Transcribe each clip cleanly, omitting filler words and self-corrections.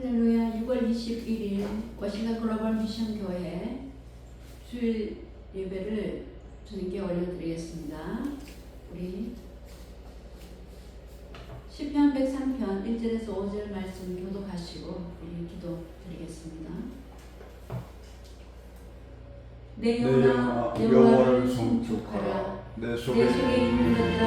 할렐루야. 6월 21일 워싱턴 글로벌 미션 교회 주일 예배를 주님께 올려드리겠습니다. 우리 시편 103편 1절에서 5절 말씀 교독하시고 우리 기도 드리겠습니다. 내 영혼아 여호와를 송축하라. 내 속에 있는 것들아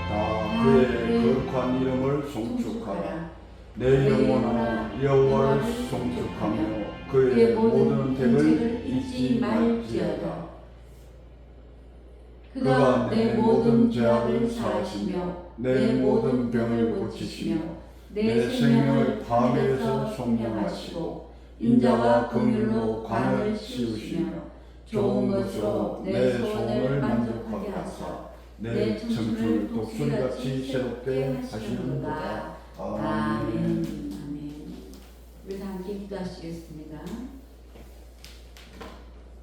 다 그의 거룩한 이름을 송축하라. 내 영혼아 여호와를 송축하며 그의 모든 택을 잊지 말지어다. 그가 내 모든 죄악을 사하시며 내 모든 병을 고치시며 내 생명을 파멸에서 속량하시고 인자와 긍휼로 관을 씌우시며 좋은 것으로 내 소원을 만족하게 하사 내 청춘을 독수리같이 새롭게 하시는도다. 아멘. 아멘. 우리 다 함께 기도하시겠습니다.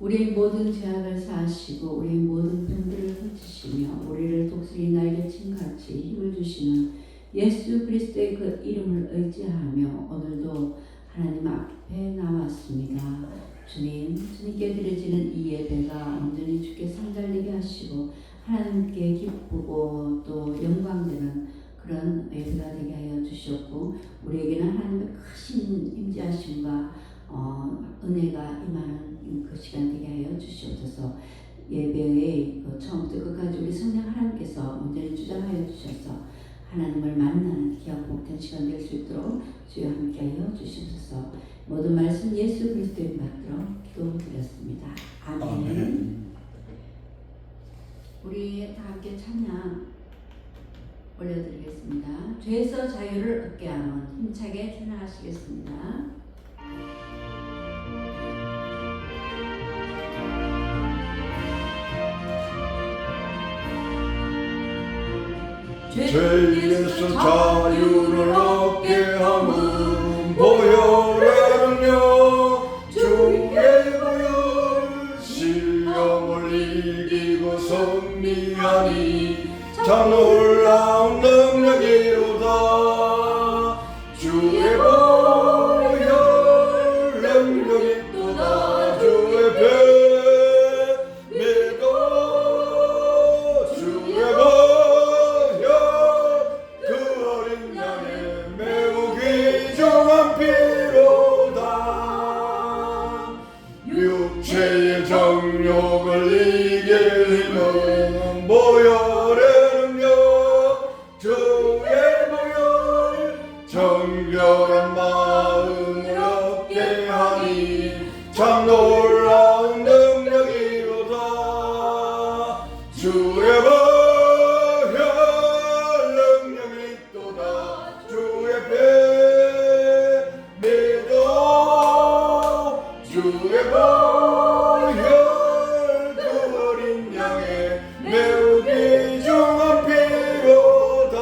우리의 모든 죄악을 사하시고 우리의 모든 병들을 고치시며 우리를 독수리 날개친 같이 힘을 주시는 예수 그리스도의 그 이름을 의지하며 오늘도 하나님 앞에 나왔습니다. 주님께 드려지는 이 예배가 온전히 주께 상달되게 하시고 하나님께 기쁘고 또 영광되는 그런 예배가 되게 하여 주셨고 우리에게는 하나님의 크신 임재하심과 은혜가 임하는 그 시간 되게 하여 주시옵소서. 예배의 처음부터 끝까지 우리 성령 하나님께서 온전히 주장하여 주셔서 하나님을 만나는 귀한 복된 시간 될 수 있도록 주여 함께하여 주시옵소서. 모든 말씀 예수 그리스도의 받들어 기도드렸습니다. 아멘. 아멘. 우리 다 함께 찬양 올려드리겠습니다. 죄에서 자유를 얻게 하는 힘차게 찬양하시겠습니다. 죄에서 자유를 얻게 함은 보혈이며 주의 보혈 시험을 이기고 승리하니 참 놀라운 능력이로다. 주의 보혈 능력이 또다. 주의 배 믿어 주의 보혈 그 어린 양의 매우 귀중한 피로다. 육체의 정욕을 이길 힘은 보혈의 능력 주의 보혈 정결한 마음을 얻게 하니 참 놀라운 능력이로다. 주의 보혈 능력이 또다. 주의 배 믿어 주의 보혈 그 어린 양의 매우 귀중한 피로다.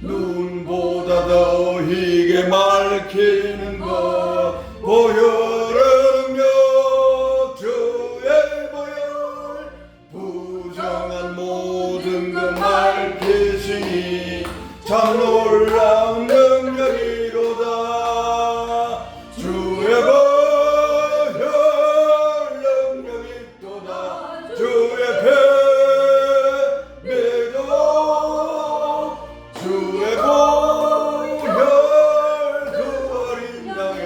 눈보다 더 희게 밝히는 것 보혈의 능력 주의 보혈 부정한 모든 것 밝히시니 참 놀라운 능력이로다. 주의 보혈 능력이 또다. 주의 배 믿어 주의 보혈 그 어린 양의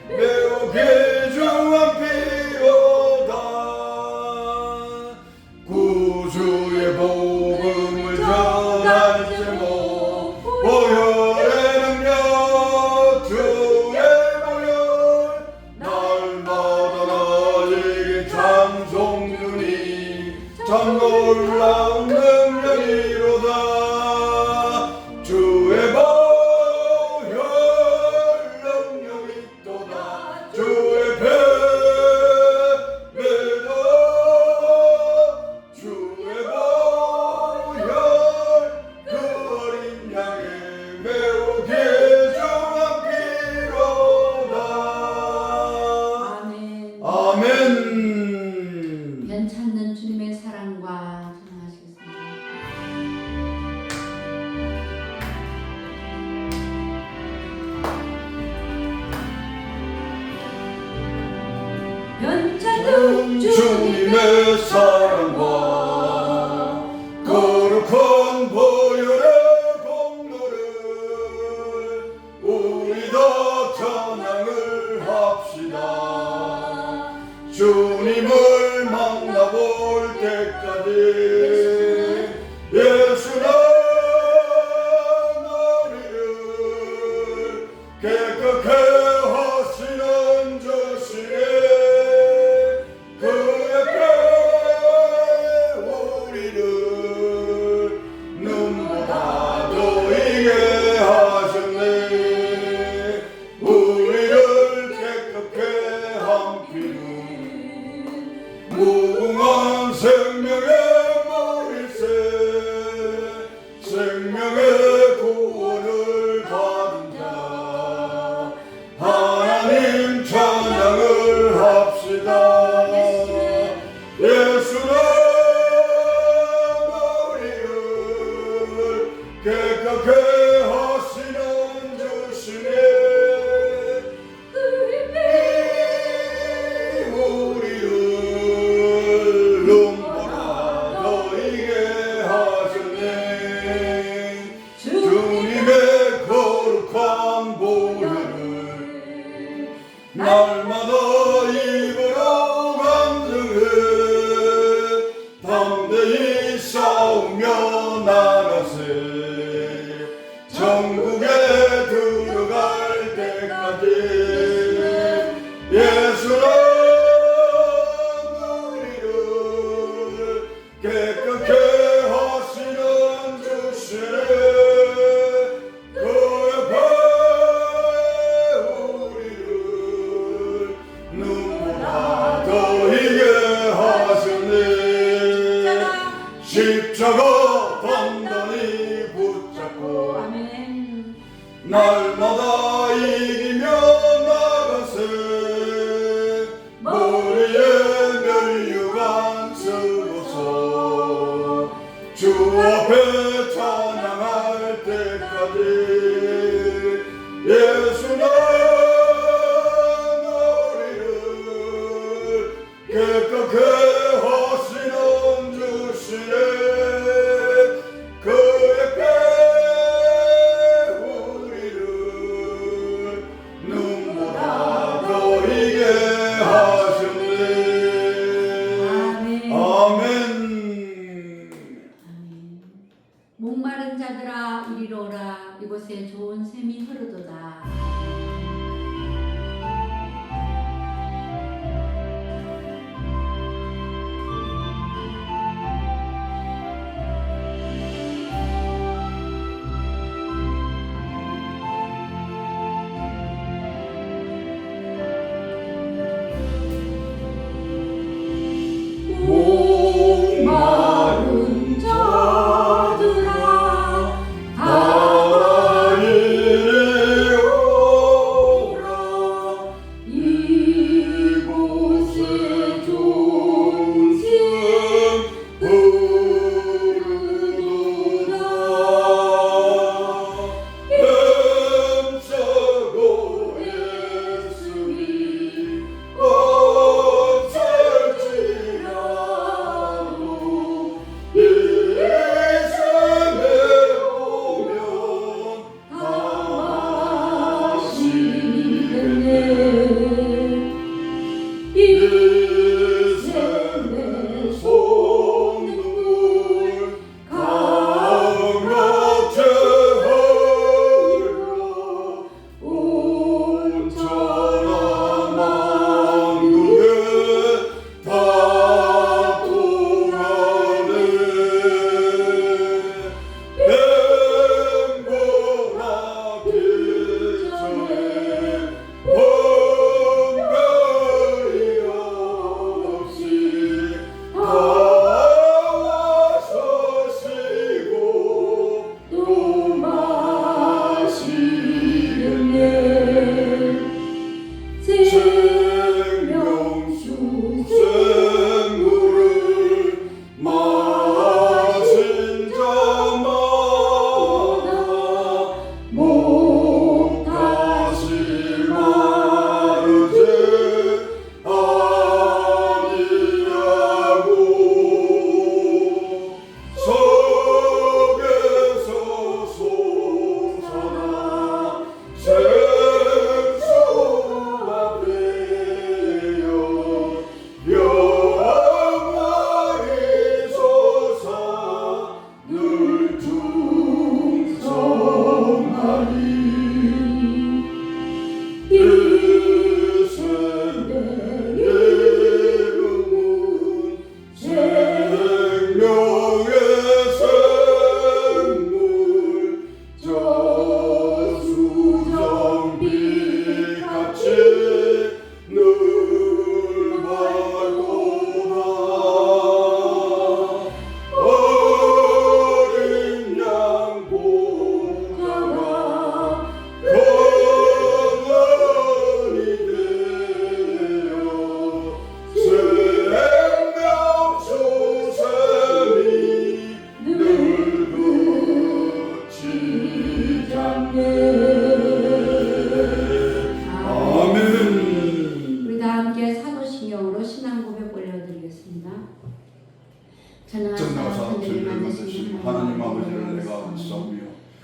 매우 귀중한 피로다. 구주의 복음을 전할 제목 보혈의 현찬도 주님의 사랑과 거룩한 보혈의 공로를 우리 다 찬양을 합시다. 주님을 만나볼 때까지 예수는 우리를 깨끗게 하시는 주시네. 그의 뼈에 우리를 눈보다 더이게 하셨네. 우리를 깨끗게 한 피는 무궁한 생명의 머리세. 생명의 구원을 받은 자 하나님 찬양을 합시다. 예수는 우리를 깨끗게 하시는 주시네. 우리를 눈보다 더이게 하셨네. 주님의 거룩한 보혈을 날마다 입으로 감정해 담대히 싸우며 나가세. 천국에 들어갈 때까지 예수는 우리를 깨끗게 하시는 주시네. 그의 뼈에 우리를 눈보다 더이게 하셨네. 십자가 단단히 붙잡고 아멘. 날마다 이기며 나가세. 머리에 면류관 쓰고서 주 앞에 찬양할 때까지 예수는 우리를 깨끗게 하시는 주시네. 그의 뼈에 우리를 눈보다 더이게 하셨네. 아멘. 아멘. 목마른 자들아 이리로 오라. 이곳에 좋은 샘이 흐르도다. 목마른 자들아 다 이리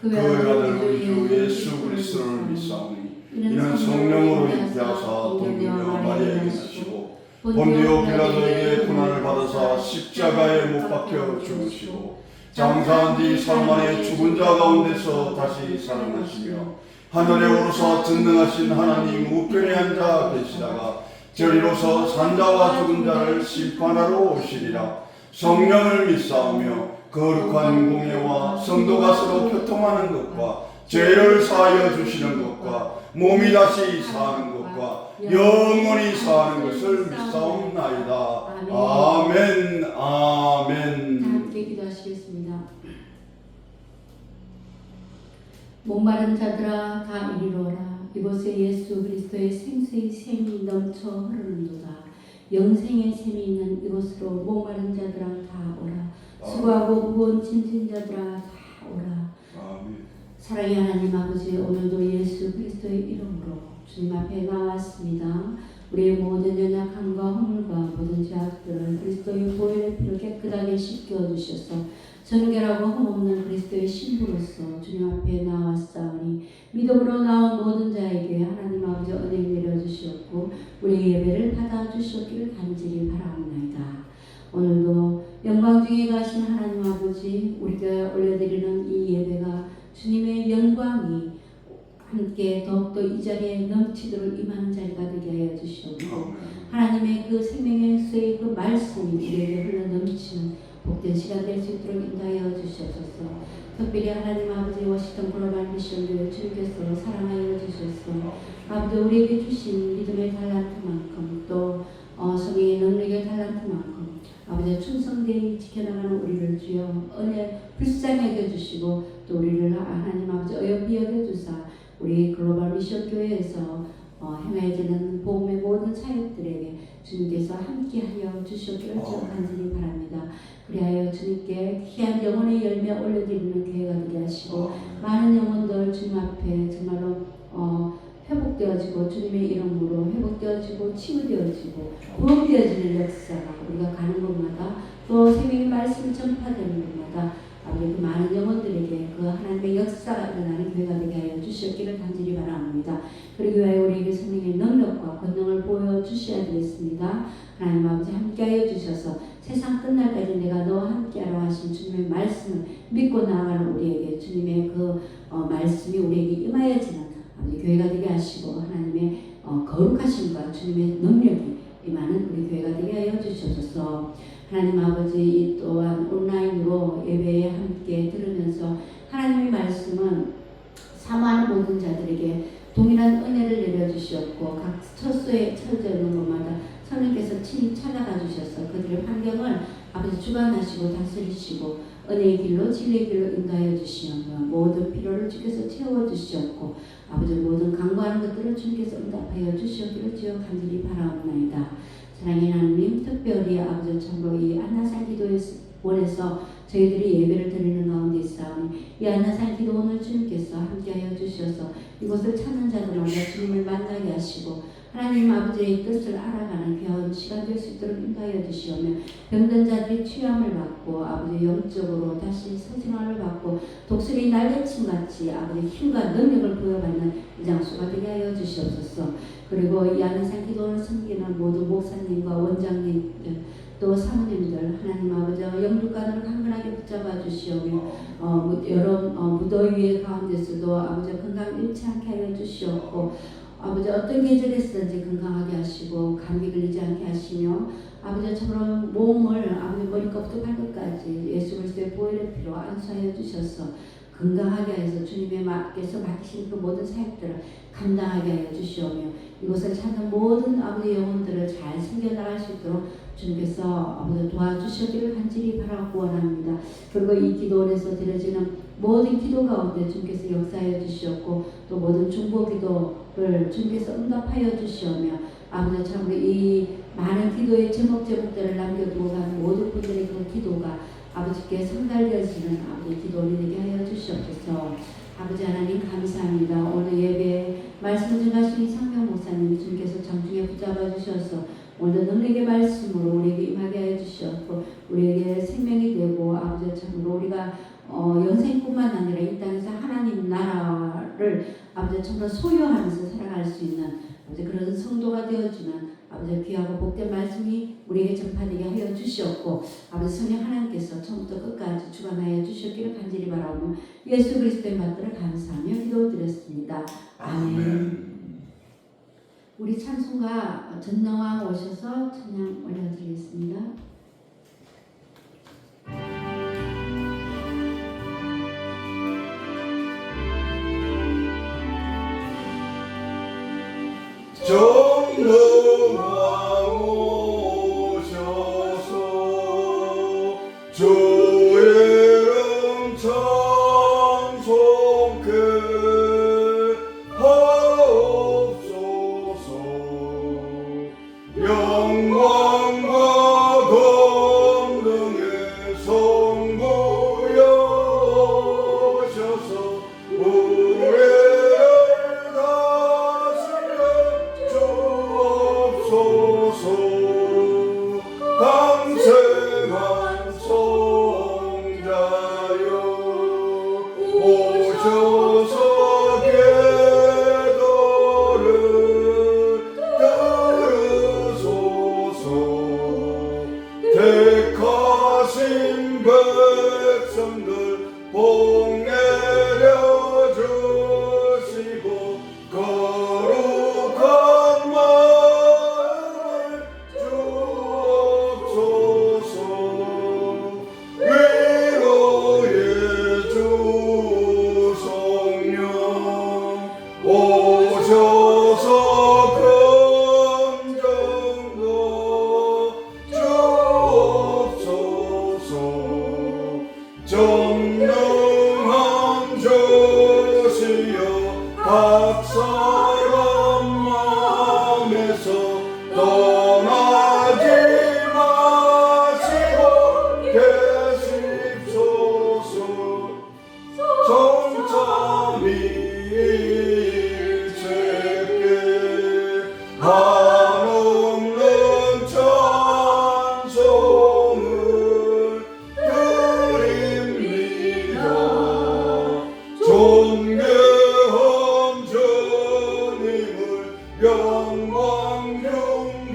그 아들 우리 주 예수 그리스도를 믿사오니 이는 성령으로 잉태하사 동정녀 마리아에게 나시고 본디오 빌라도에게 고난을 받으사 십자가에 못 박혀 죽으시고 장사한 뒤 사흘 만에 죽은 자 가운데서 다시 살아나시며 하늘에 오르사 전능하신 하나님 우편에 앉아 계시다가 저리로서 산자와 죽은 자를 심판하러 오시리라. 성령을 믿사오며 거룩한 공예와 성도가 서로 교통하는 것과 죄를 사하여 주시는 것과 몸이 다시 사는 것과 영원히 사는 것을 믿사옵나이다. 아멘. 아멘. 함께 기도하시겠습니다. 목마른 자들아 다 이리로라. 이곳에 예수 그리스도의 생수의 샘이 넘쳐 흐르는도다. 영생의 샘이 있는 이곳으로 목마른 자들아 다 오라. 수고하고 무거운 짐진 자들아 다 오라. 아멘. 사랑의 하나님 아버지, 오늘도 예수 그리스도의 이름으로 주님 앞에 나왔습니다. 우리의 모든 연약함과 허물과 모든 죄악들을 그리스도의 보혈의 피로 깨끗하게 씻겨주셔서 정결하고 흠없는 그리스도의 신부로서 주님 앞에 나왔사오니 믿음으로 나온 모든 자에게 하나님 아버지 은혜 내려주시었고 우리의 예배를 받아주셨기를 간절히 바라옵나이다. 오늘도 영광 중에 가신 하나님 아버지, 우리가 올려드리는 이 예배가 주님의 영광이 함께 더욱더 이 자리에 넘치도록 임하는 자리가 되게 하여 주시옵고 하나님의 그 생명의 수의 그 말씀이 우리에게 흘러넘치는 복된 시간 될 수 있도록 인도하여 주시옵소서. 특별히 하나님 아버지 워싱턴 글로벌 미션교회 주님께서 사랑하여 주셔서 아버지 우리에게 주신 믿음의 달란트만큼 또 성령의 능력의 달란트만큼 아버지 충성되이 지켜나가는 우리를 주여 은혜 불쌍히 여겨주시고 또 우리를 하나님 아버지 어여삐 여겨주사 우리 글로벌 미션교회에서 행해지는 복음의 모든 사역들에게 주님께서 함께하여 주시기를 간절히 바랍니다. 그리하여 주님께 귀한 영혼의 열매 올려드리는 교회가 되게 하시고 많은 영혼들 주님 앞에 정말로 회복되어지고 주님의 이름으로 회복되어지고 치유되어지고 구원되어지는 역사가 우리가 가는 곳마다 또 생명의 말씀이 전파되는 곳마다 아버지 그 많은 영혼들에게 그 하나님의 역사가 일어나는 교회가 되게 하여 주시기를 간절히 바랍니다. 그리고 위하여 우리에게 성령의 능력과 권능을 보여주셔야 되겠습니다. 하나님 아버지 함께하여 주셔서 세상 끝날까지 내가 너와 함께하라 하신 주님의 말씀을 믿고 나아가는 우리에게 주님의 그 말씀이 우리에게 임하여지는 아버지 교회가 되게 하시고 하나님의 거룩하심과 주님의 능력이 임하는 우리 교회가 되게 하여 주셔서 하나님 아버지 또한 온라인으로 예배에 함께 들으면서 하나님의 말씀은 사모하는 모든 자들에게 동일한 은혜를 내려주셨고 각 처소에 처져 있는 곳마다 성령께서 친히 찾아가 주셔서 그들의 환경을 아버지 주관하시고 다스리시고 은혜의 길로 진리의 길로 인도하여 주시며 모든 필요를 주께서 채워주셨고 아버지 모든 간구하는 것들을 주님께서 응답하여 주셨기를 주여 간절히 바라옵나이다. 사랑의 하나님, 특별히 아버지 참으로 이 안나산 기도원에서 저희들이 예배를 드리는 가운데 있사오니 이 안나산 기도원을 주님께서 함께하여 주셔서 이곳을 찾는 자들마다 주님을 만나게 하시고 하나님 아버지의 뜻을 알아가는 귀한 시간 될 수 있도록 인도하여 주시오며 병든 자들이 취함을 받고 아버지 영적으로 다시 성생활을 받고 독수리 날개침같이 아버지 힘과 능력을 부여받는 이 장소가 되게 하여 주시옵소서. 그리고 이 안에서 기도를 섬기는 모든 목사님과 원장님들 또 사모님들 하나님 아버지 영육간으로 강건하게 붙잡아 주시오며 여러 무더위의 가운데서도 아버지 건강 잃지 않게 하여 주시옵고 아버지 어떤 계절에서든지 건강하게 하시고 감기 걸리지 않게 하시며 아버지 참으로 몸을 아버지 머리끝부터 발끝까지 예수 그리스도의 보혈의 피로 안수하여 주셔서 건강하게 해서 주님의 께서 맡기신 그 모든 사역들을 감당하게 하여 주시오며 이곳을 찾는 모든 아버지 영혼들을 잘 섬겨나갈 수 있도록 주님께서 아버지 도와주시기를 간절히 바라고 원합니다. 그리고 이 기도원에서 드려지는 모든 기도 가운데 주님께서 역사하여 주시었고 또 모든 중보 기도를 주님께서 응답하여 주시오며 아버지 참으로 이 많은 기도의 제목들을 남겨두고 간 모든 분들의 그 기도가 아버지께 성달되어지는 아버지 기도를 되게 하여 주시옵소서. 아버지 하나님 감사합니다. 오늘 예배에 말씀 전하신 이상명 목사님 주님께서 정중에 붙잡아 주셔서 오늘 능력의 말씀으로 우리에게 임하게 하여 주셨고 우리에게 생명이 되고 아버지 참으로 우리가 영생뿐만 아니라 이 땅에서 하나님 아버지 좀 더 소유하면서 살아갈 수 있는 아버지 그런 성도가 되어주는 아버지 귀하고 복된 말씀이 우리에게 전파되게 하여 주시옵고 아버지 성령 하나님께서 처음부터 끝까지 주관하여 주셨기를 간절히 바라오며 예수 그리스도의 받들어 감사하며 기도드렸습니다. 아멘. 우리 찬송가 전너와 오셔서 찬양 올려드리겠습니다. 전너와 오셔서 주의 이름 찬송케 하옵소서. 영광과 권능의 성부여셔서 우리를 다스려 주옵소서. 강생한 성자여 오셔서 기도를 들으소서. 택하신 백성들 복 내려주시고 거룩한 마음을 주옵소서. 위로의 주 성령 오셔서 긍정도 주옵소서. 정령한 주시여 각 사람 마음에서 떠나지 마시고 계십소서. 성찬이 일체께 한없는 찬송을 드립니다. 존귀한 주님을 영광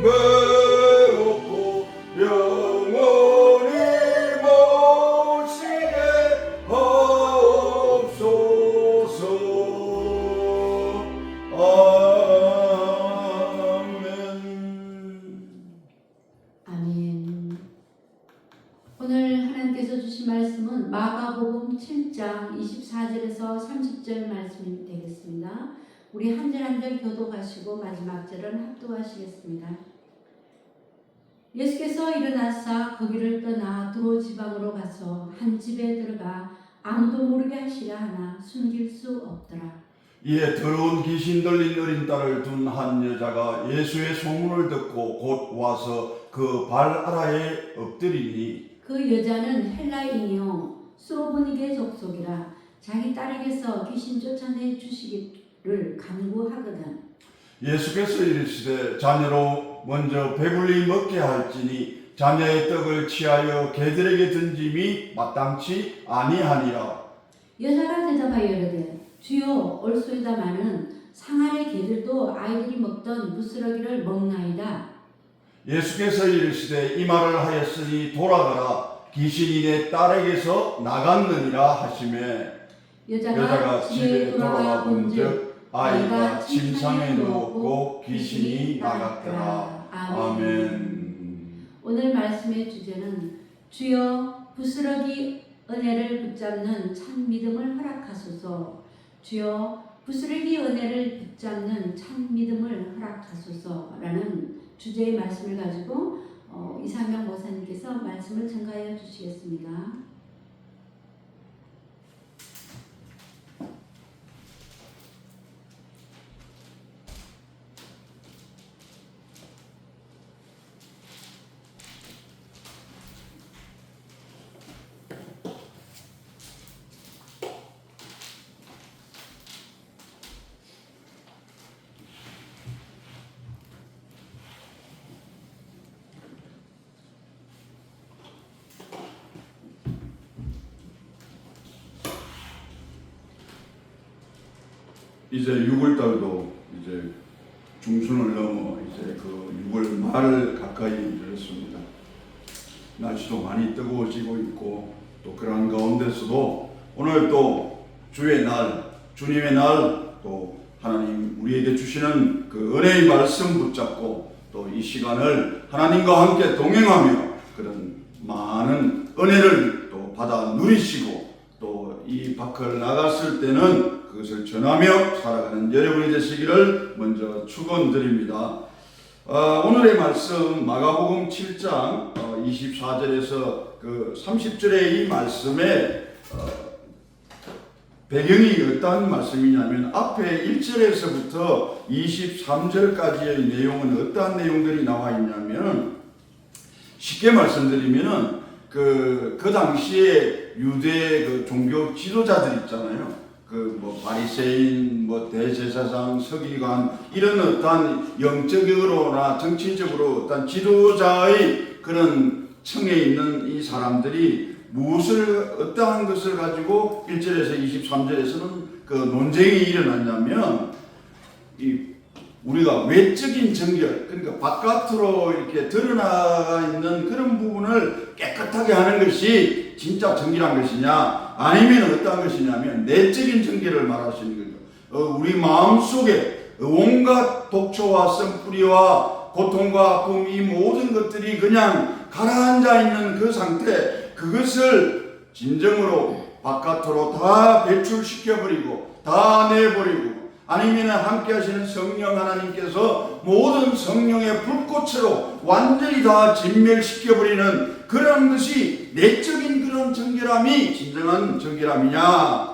중배웠고 영원히 모시게 하옵소서. 아멘. 아멘. 오늘 하나님께서 주신 말씀은 마가복음 7장 24절에서 30절 말씀이 되겠습니다. 우리 한 절 한 절 교독하시고 마지막 절은 합독하시겠습니다. 예수께서 일어나사 거기를 떠나 두로 지방으로 가서 한 집에 들어가 아무도 모르게 하시려 하나 숨길 수 없더라. 이에 더러운 귀신 들린 어린 딸을 둔 한 여자가 예수의 소문을 듣고 곧 와서 그 발 아래에 엎드리니 그 여자는 헬라인이요 수로보니게 족속이라 자기 딸에게서 귀신 쫓아내 주시기를 간구하거든. 예수께서 이르시되 자녀로 먼저 배불리 먹게 할지니 자녀의 떡을 취하여 개들에게 던짐이 마땅치 아니하니라. 여자가 대답하여 이르되 주여 올소이다마는 상아의 개들도 아이들이 먹던 부스러기를 먹나이다. 예수께서 이르시되 이 말을 하였으니 돌아가라 귀신이 내 딸에게서 나갔느니라 하시매 여자가 집에 돌아가 본즉 아이가 침상에 누웠고 귀신이 나갔더라. 아멘. 오늘 말씀의 주제는 주여 부스러기 은혜를 붙잡는 참 믿음을 허락하소서. 주여 부스러기 은혜를 붙잡는 참 믿음을 허락하소서라는 주제의 말씀을 가지고 이상명 목사님께서 말씀을 전가하여 주시겠습니다. 이제 6월달도 이제 중순을 넘어 이제 그 6월 말 가까이 이르렀습니다. 날씨도 많이 뜨거워지고 있고 또 그런 가운데서도 오늘 또 주의 날, 주님의 날, 또 하나님 우리에게 주시는 그 은혜의 말씀 붙잡고 또 이 시간을 하나님과 함께 동행하며 그런 많은 은혜를 또 받아 누리시고 또 이 밖을 나갔을 때는 그것을 전하며 살아가는 여러분이 되시기를 먼저 축원드립니다. 오늘의 말씀 마가복음 7장 24절에서 그 30절의 이 말씀에 배경이 어떤 말씀이냐면 앞에 1절에서부터 23절까지의 내용은 어떠한 내용들이 나와 있냐면 쉽게 말씀드리면은 그 당시에 유대 그 종교 지도자들 있잖아요. 그 뭐 바리새인, 뭐 대제사장, 서기관 이런 어떤 영적으로나 정치적으로 어떤 지도자의 그런 층에 있는 이 사람들이 무엇을 어떠한 것을 가지고 1절에서 23절에서는 그 논쟁이 일어났냐면 우리가 외적인 정결, 그러니까 바깥으로 이렇게 드러나 있는 그런 부분을 깨끗하게 하는 것이 진짜 정결한 것이냐, 아니면 어떠한 것이냐면 내적인 정결을 말하시는 거죠. 우리 마음속에 온갖 독초와 씀뿌리와 고통과 아픔 이 모든 것들이 그냥 가라앉아 있는 그 상태, 그것을 진정으로 바깥으로 다 배출시켜버리고 다 내버리고, 아니면 함께 하시는 성령 하나님께서 모든 성령의 불꽃으로 완전히 다 진멸시켜버리는 그런 것이 내적인 그런 정결함이 진정한 정결함이냐.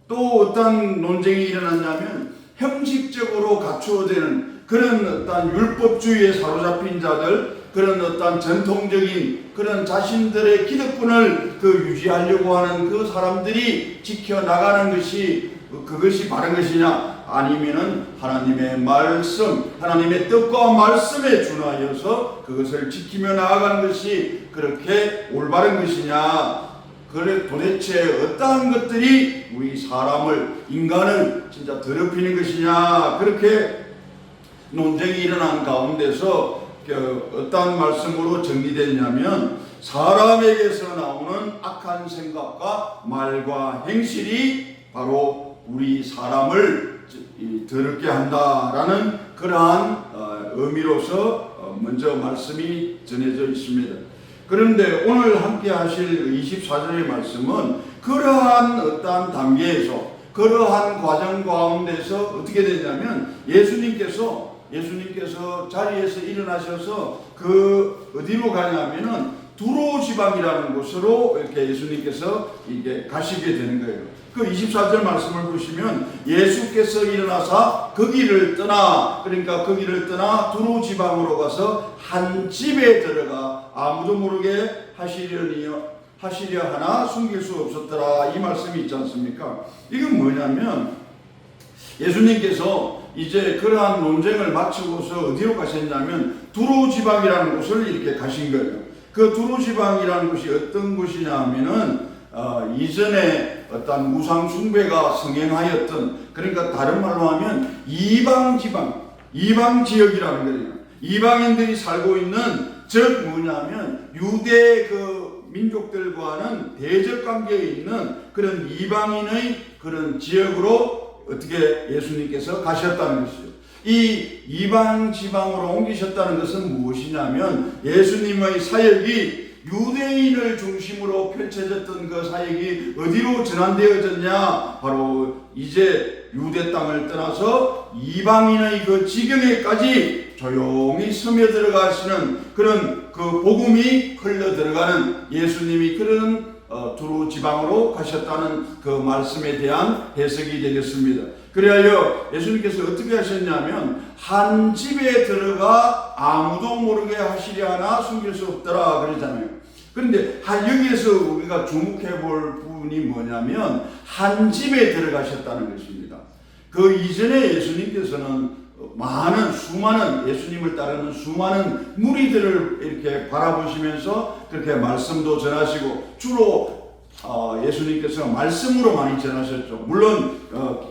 또 어떤 논쟁이 일어났냐면 형식적으로 갖추어지는 그런 어떤 율법주의에 사로잡힌 자들, 그런 어떤 전통적인 그런 자신들의 기득권을 유지하려고 하는 그 사람들이 지켜나가는 것이 그것이 바른 것이냐, 아니면은 하나님의 말씀, 하나님의 뜻과 말씀에 준하여서 그것을 지키며 나아가는 것이 그렇게 올바른 것이냐. 그래 도대체 어떠한 것들이 우리 사람을, 인간을 진짜 더럽히는 것이냐. 그렇게 논쟁이 일어난 가운데서 어떠한 말씀으로 정리됐냐면 사람에게서 나오는 악한 생각과 말과 행실이 바로 우리 사람을 더럽게 한다라는 그러한 의미로서 먼저 말씀이 전해져 있습니다. 그런데 오늘 함께 하실 24절의 말씀은 그러한 어떠한 단계에서, 그러한 과정 가운데서 어떻게 되냐면 예수님께서 자리에서 일어나셔서 어디로 가냐면은 두로 지방이라는 곳으로 이렇게 예수님께서 이게 가시게 되는 거예요. 그 24절 말씀을 보시면 예수께서 일어나사 그 길을 떠나, 그러니까 그 길을 떠나 두로 지방으로 가서 한 집에 들어가 아무도 모르게 하시려 하나 숨길 수 없었더라. 이 말씀이 있지 않습니까? 이건 뭐냐면 예수님께서 이제 그러한 논쟁을 마치고서 어디로 가셨냐면 두로 지방이라는 곳을 이렇게 가신 거예요. 그 두로 지방이라는 곳이 어떤 곳이냐 하면은 이전에 어떤 우상 숭배가 성행하였던, 그러니까 다른 말로 하면 이방 지방, 이방 지역이라는 거예요. 이방인들이 살고 있는, 즉 뭐냐면 유대 그 민족들과는 대적 관계에 있는 그런 이방인의 그런 지역으로 어떻게 예수님께서 가셨다는 것이죠. 이 이방 지방으로 옮기셨다는 것은 무엇이냐면 예수님의 사역이 유대인을 중심으로 펼쳐졌던 그 사역이 어디로 전환되어졌냐, 바로 이제 유대 땅을 떠나서 이방인의 그 지경에까지 조용히 스며들어가시는 그런 그 복음이 흘러 들어가는, 예수님이 그런 두로 지방으로 가셨다는 그 말씀에 대한 해석이 되겠습니다. 그래야 예수님께서 어떻게 하셨냐면 한 집에 들어가 아무도 모르게 하시려 하나 숨길 수 없더라 그러잖아요. 그런데 여기에서 우리가 주목해 볼 부분이 뭐냐면 한 집에 들어가셨다는 것입니다. 그 이전에 예수님께서는 수많은 예수님을 따르는 수많은 무리들을 이렇게 바라보시면서 그렇게 말씀도 전하시고 주로 예수님께서 말씀으로 많이 전하셨죠. 물론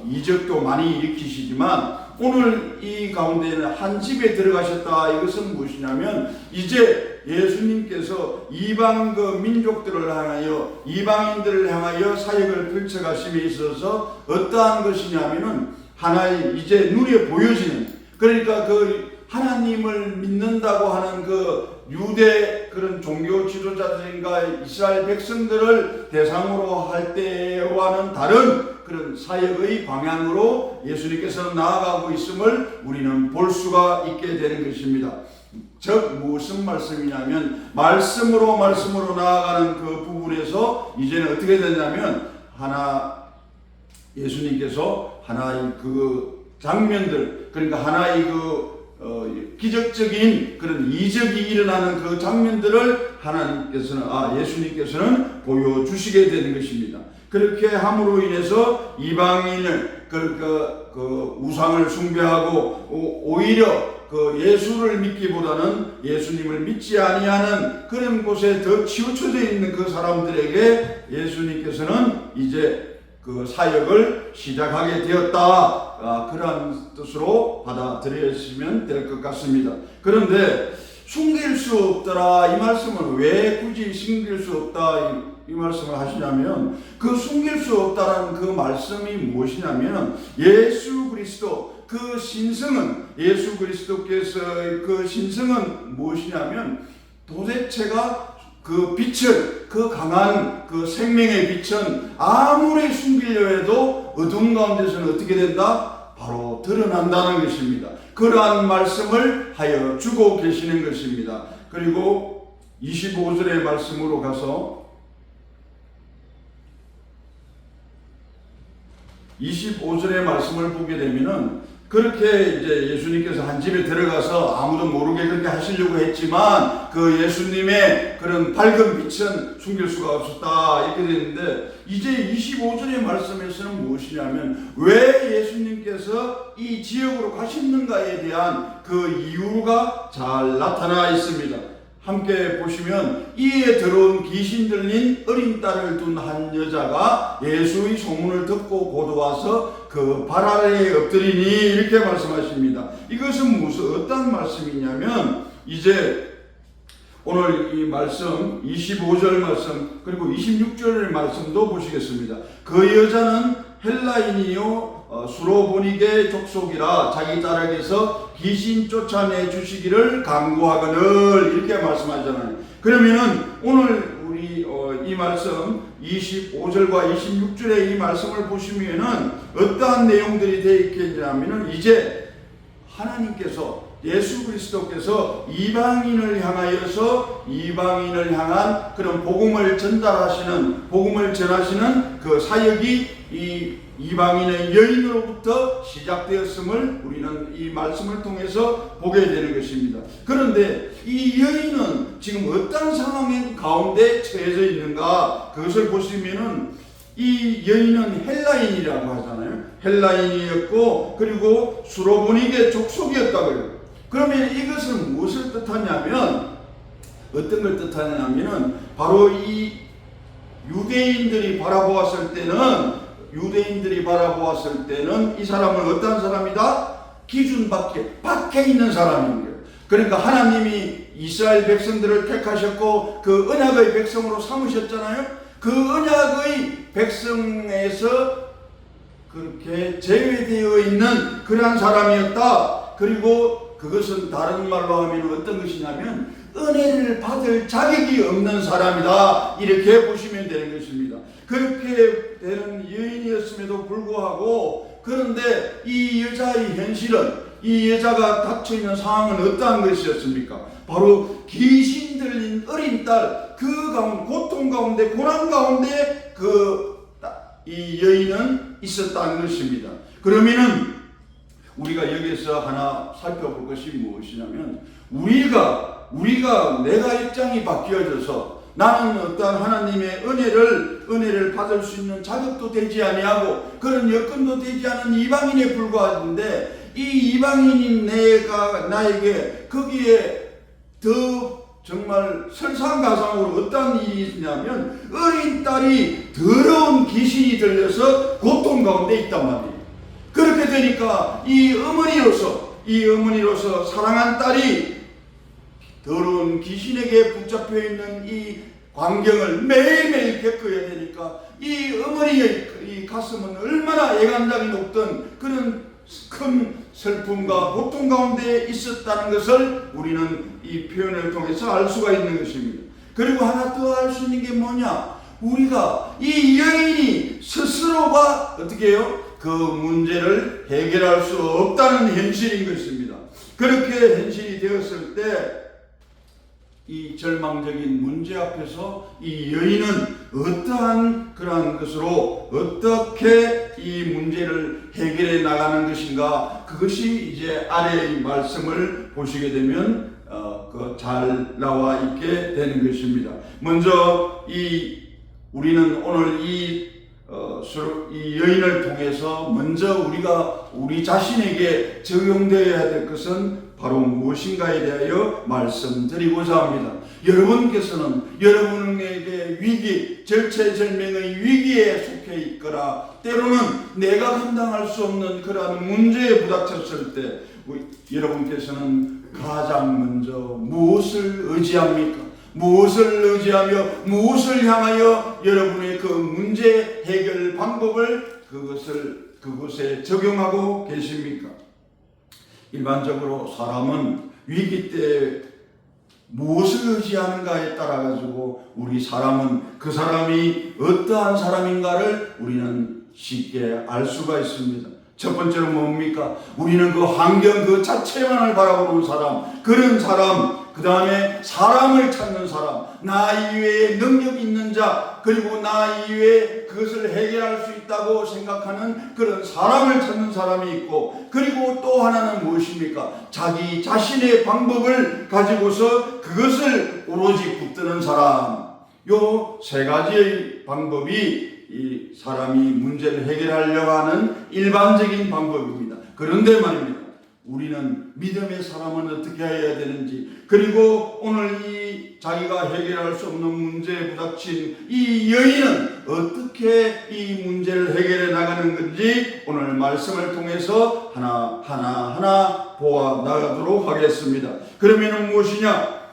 이적도 많이 일으키시지만 오늘 이 가운데는 한 집에 들어가셨다. 이것은 무엇이냐면 이제 예수님께서 이방 민족들을 향하여 이방인들을 향하여 사역을 펼쳐가심에 있어서 어떠한 것이냐면은 하나의 이제 눈에 보여지는, 그러니까 그 하나님을 믿는다고 하는 그 유대 그런 종교 지도자들인가 이스라엘 백성들을 대상으로 할 때와는 다른 그런 사역의 방향으로 예수님께서는 나아가고 있음을 우리는 볼 수가 있게 되는 것입니다. 즉 무슨 말씀이냐면 말씀으로 나아가는 그 부분에서 이제는 어떻게 되냐면 예수님께서 하나의 그 장면들, 그러니까 하나의 기적적인 그런 이적이 일어나는 그 장면들을 예수님께서는 보여주시게 되는 것입니다. 그렇게 함으로 인해서 이방인을 그 우상을 숭배하고 오히려 그 예수를 믿기보다는 예수님을 믿지 아니하는 그런 곳에 더 치우쳐져 있는 그 사람들에게 예수님께서는 이제 그 사역을 시작하게 되었다. 그런 뜻으로 받아들여지면 될 것 같습니다. 그런데 숨길 수 없더라, 이 말씀은 왜 굳이 숨길 수 없다 이 말씀을 하시냐면, 그 숨길 수 없다라는 그 말씀이 무엇이냐면 예수 그리스도 그 신성은, 예수 그리스도께서의 그 신성은 무엇이냐면 도대체가 그 빛을, 그 강한 그 생명의 빛은 아무리 숨기려 해도 어두운 가운데서는 어떻게 된다? 바로 드러난다는 것입니다. 그러한 말씀을 하여 주고 계시는 것입니다. 그리고 25절의 말씀으로 가서 25절의 말씀을 보게 되면은, 그렇게 이제 예수님께서 한 집에 들어가서 아무도 모르게 그렇게 하시려고 했지만 그 예수님의 그런 밝은 빛은 숨길 수가 없었다 이렇게 되는데, 이제 25절의 말씀에서는 무엇이냐면 왜 예수님께서 이 지역으로 가셨는가에 대한 그 이유가 잘 나타나 있습니다. 함께 보시면, 이에 들어온 귀신 들린 어린 딸을 둔 한 여자가 예수의 소문을 듣고 곧 와서 그 발 아래에 엎드리니 이렇게 말씀하십니다. 이것은 어떤 말씀이냐면, 이제 오늘 이 말씀 25절 말씀 그리고 26절 말씀도 보시겠습니다. 그 여자는 헬라인이요 수로보니게 족속이라 자기 딸에게서 귀신 쫓아내 주시기를 간구하거늘 이렇게 말씀하잖아요. 그러면은 오늘 우리 이 말씀 25절과 26절의 이 말씀을 보시면은 어떠한 내용들이 되어 있겠냐면은, 이제 하나님께서 예수 그리스도께서 이방인을 향하여서 이방인을 향한 그런 복음을 전달하시는, 복음을 전하시는 그 사역이 이 이방인의 여인으로부터 시작되었음을 우리는 이 말씀을 통해서 보게 되는 것입니다. 그런데 이 여인은 지금 어떤 상황 가운데 처해져 있는가, 그것을 보시면은 이 여인은 헬라인이라고 하잖아요. 헬라인이었고 그리고 수로보니게 족속이었다고요. 그러면 이것은 무엇을 뜻하냐면, 어떤 걸 뜻하냐면은 바로 이 유대인들이 바라보았을 때는 이 사람은 어떤 사람이다? 기준 밖에 있는 사람인 거예요. 그러니까 하나님이 이스라엘 백성들을 택하셨고 그 언약의 백성으로 삼으셨잖아요. 그 언약의 백성에서 그렇게 제외되어 있는 그러한 사람이었다. 그리고 그것은 다른 말로 하면 어떤 것이냐면 은혜를 받을 자격이 없는 사람이다, 이렇게 보시면 되는 것입니다. 그렇게 되는 여인이었음에도 불구하고, 그런데 이 여자의 현실은, 이 여자가 닥쳐있는 상황은 어떠한 것이었습니까? 바로 귀신 들린 어린 딸, 그 가운데, 고통 가운데, 고난 가운데 이 여인은 있었다는 것입니다. 그러면은 우리가 여기서 하나 살펴볼 것이 무엇이냐면, 우리가 내가 입장이 바뀌어져서 나는 어떤 하나님의 은혜를 받을 수 있는 자격도 되지 아니하고 그런 여건도 되지 않은 이방인에 불과한데, 이 이방인인 나에게 거기에 더 정말 설상가상으로 어떤 일이 있냐면 어린 딸이 더러운 귀신이 들려서 고통 가운데 있단 말이에요. 그렇게 되니까 이 어머니로서 사랑한 딸이 더러운 귀신에게 붙잡혀 있는 이 광경을 매일매일 겪어야 되니까 이 어머니의 이 가슴은 얼마나 애간장이 녹던 그런 큰 슬픔과 고통 가운데 있었다는 것을 우리는 이 표현을 통해서 알 수가 있는 것입니다. 그리고 하나 더 알 수 있는 게 뭐냐? 우리가 이 여인이 스스로가 어떻게 해요? 그 문제를 해결할 수 없다는 현실인 것입니다. 그렇게 현실이 되었을 때 이 절망적인 문제 앞에서 이 여인은 어떠한 그러한 것으로 어떻게 이 문제를 해결해 나가는 것인가, 그것이 이제 아래의 말씀을 보시게 되면 잘 나와 있게 되는 것입니다. 먼저 우리는 오늘 이 여인을 통해서 먼저 우리가 우리 자신에게 적용되어야 될 것은 바로 무엇인가에 대하여 말씀드리고자 합니다. 여러분께서는 여러분에게 위기, 절체절명의 위기에 속해 있거나 때로는 내가 감당할 수 없는 그러한 문제에 부닥쳤을 때 여러분께서는 가장 먼저 무엇을 의지합니까? 무엇을 의지하며 무엇을 향하여 여러분의 그 문제 해결 방법을 그것에 적용하고 계십니까? 일반적으로 사람은 위기 때 무엇을 의지하는가에 따라 가지고 그 사람이 어떠한 사람인가를 우리는 쉽게 알 수가 있습니다. 첫 번째로 뭡니까? 우리는 그 환경 그 자체만을 바라보는 사람, 그런 사람, 그 다음에 사람을 찾는 사람, 나 이외에 능력 있는 자, 그리고 나 이외에 그것을 해결할 수 있다고 생각하는 그런 사람을 찾는 사람이 있고, 그리고 또 하나는 무엇입니까? 자기 자신의 방법을 가지고서 그것을 오로지 붙드는 사람. 요 세 가지의 방법이 이 사람이 문제를 해결하려고 하는 일반적인 방법입니다. 그런데 말입니다, 우리는 믿음의 사람은 어떻게 해야 되는지, 그리고 오늘 이 자기가 해결할 수 없는 문제에 부닥친 이 여인은 어떻게 이 문제를 해결해 나가는 건지 오늘 말씀을 통해서 하나하나 보아 나가도록 하겠습니다. 그러면 무엇이냐?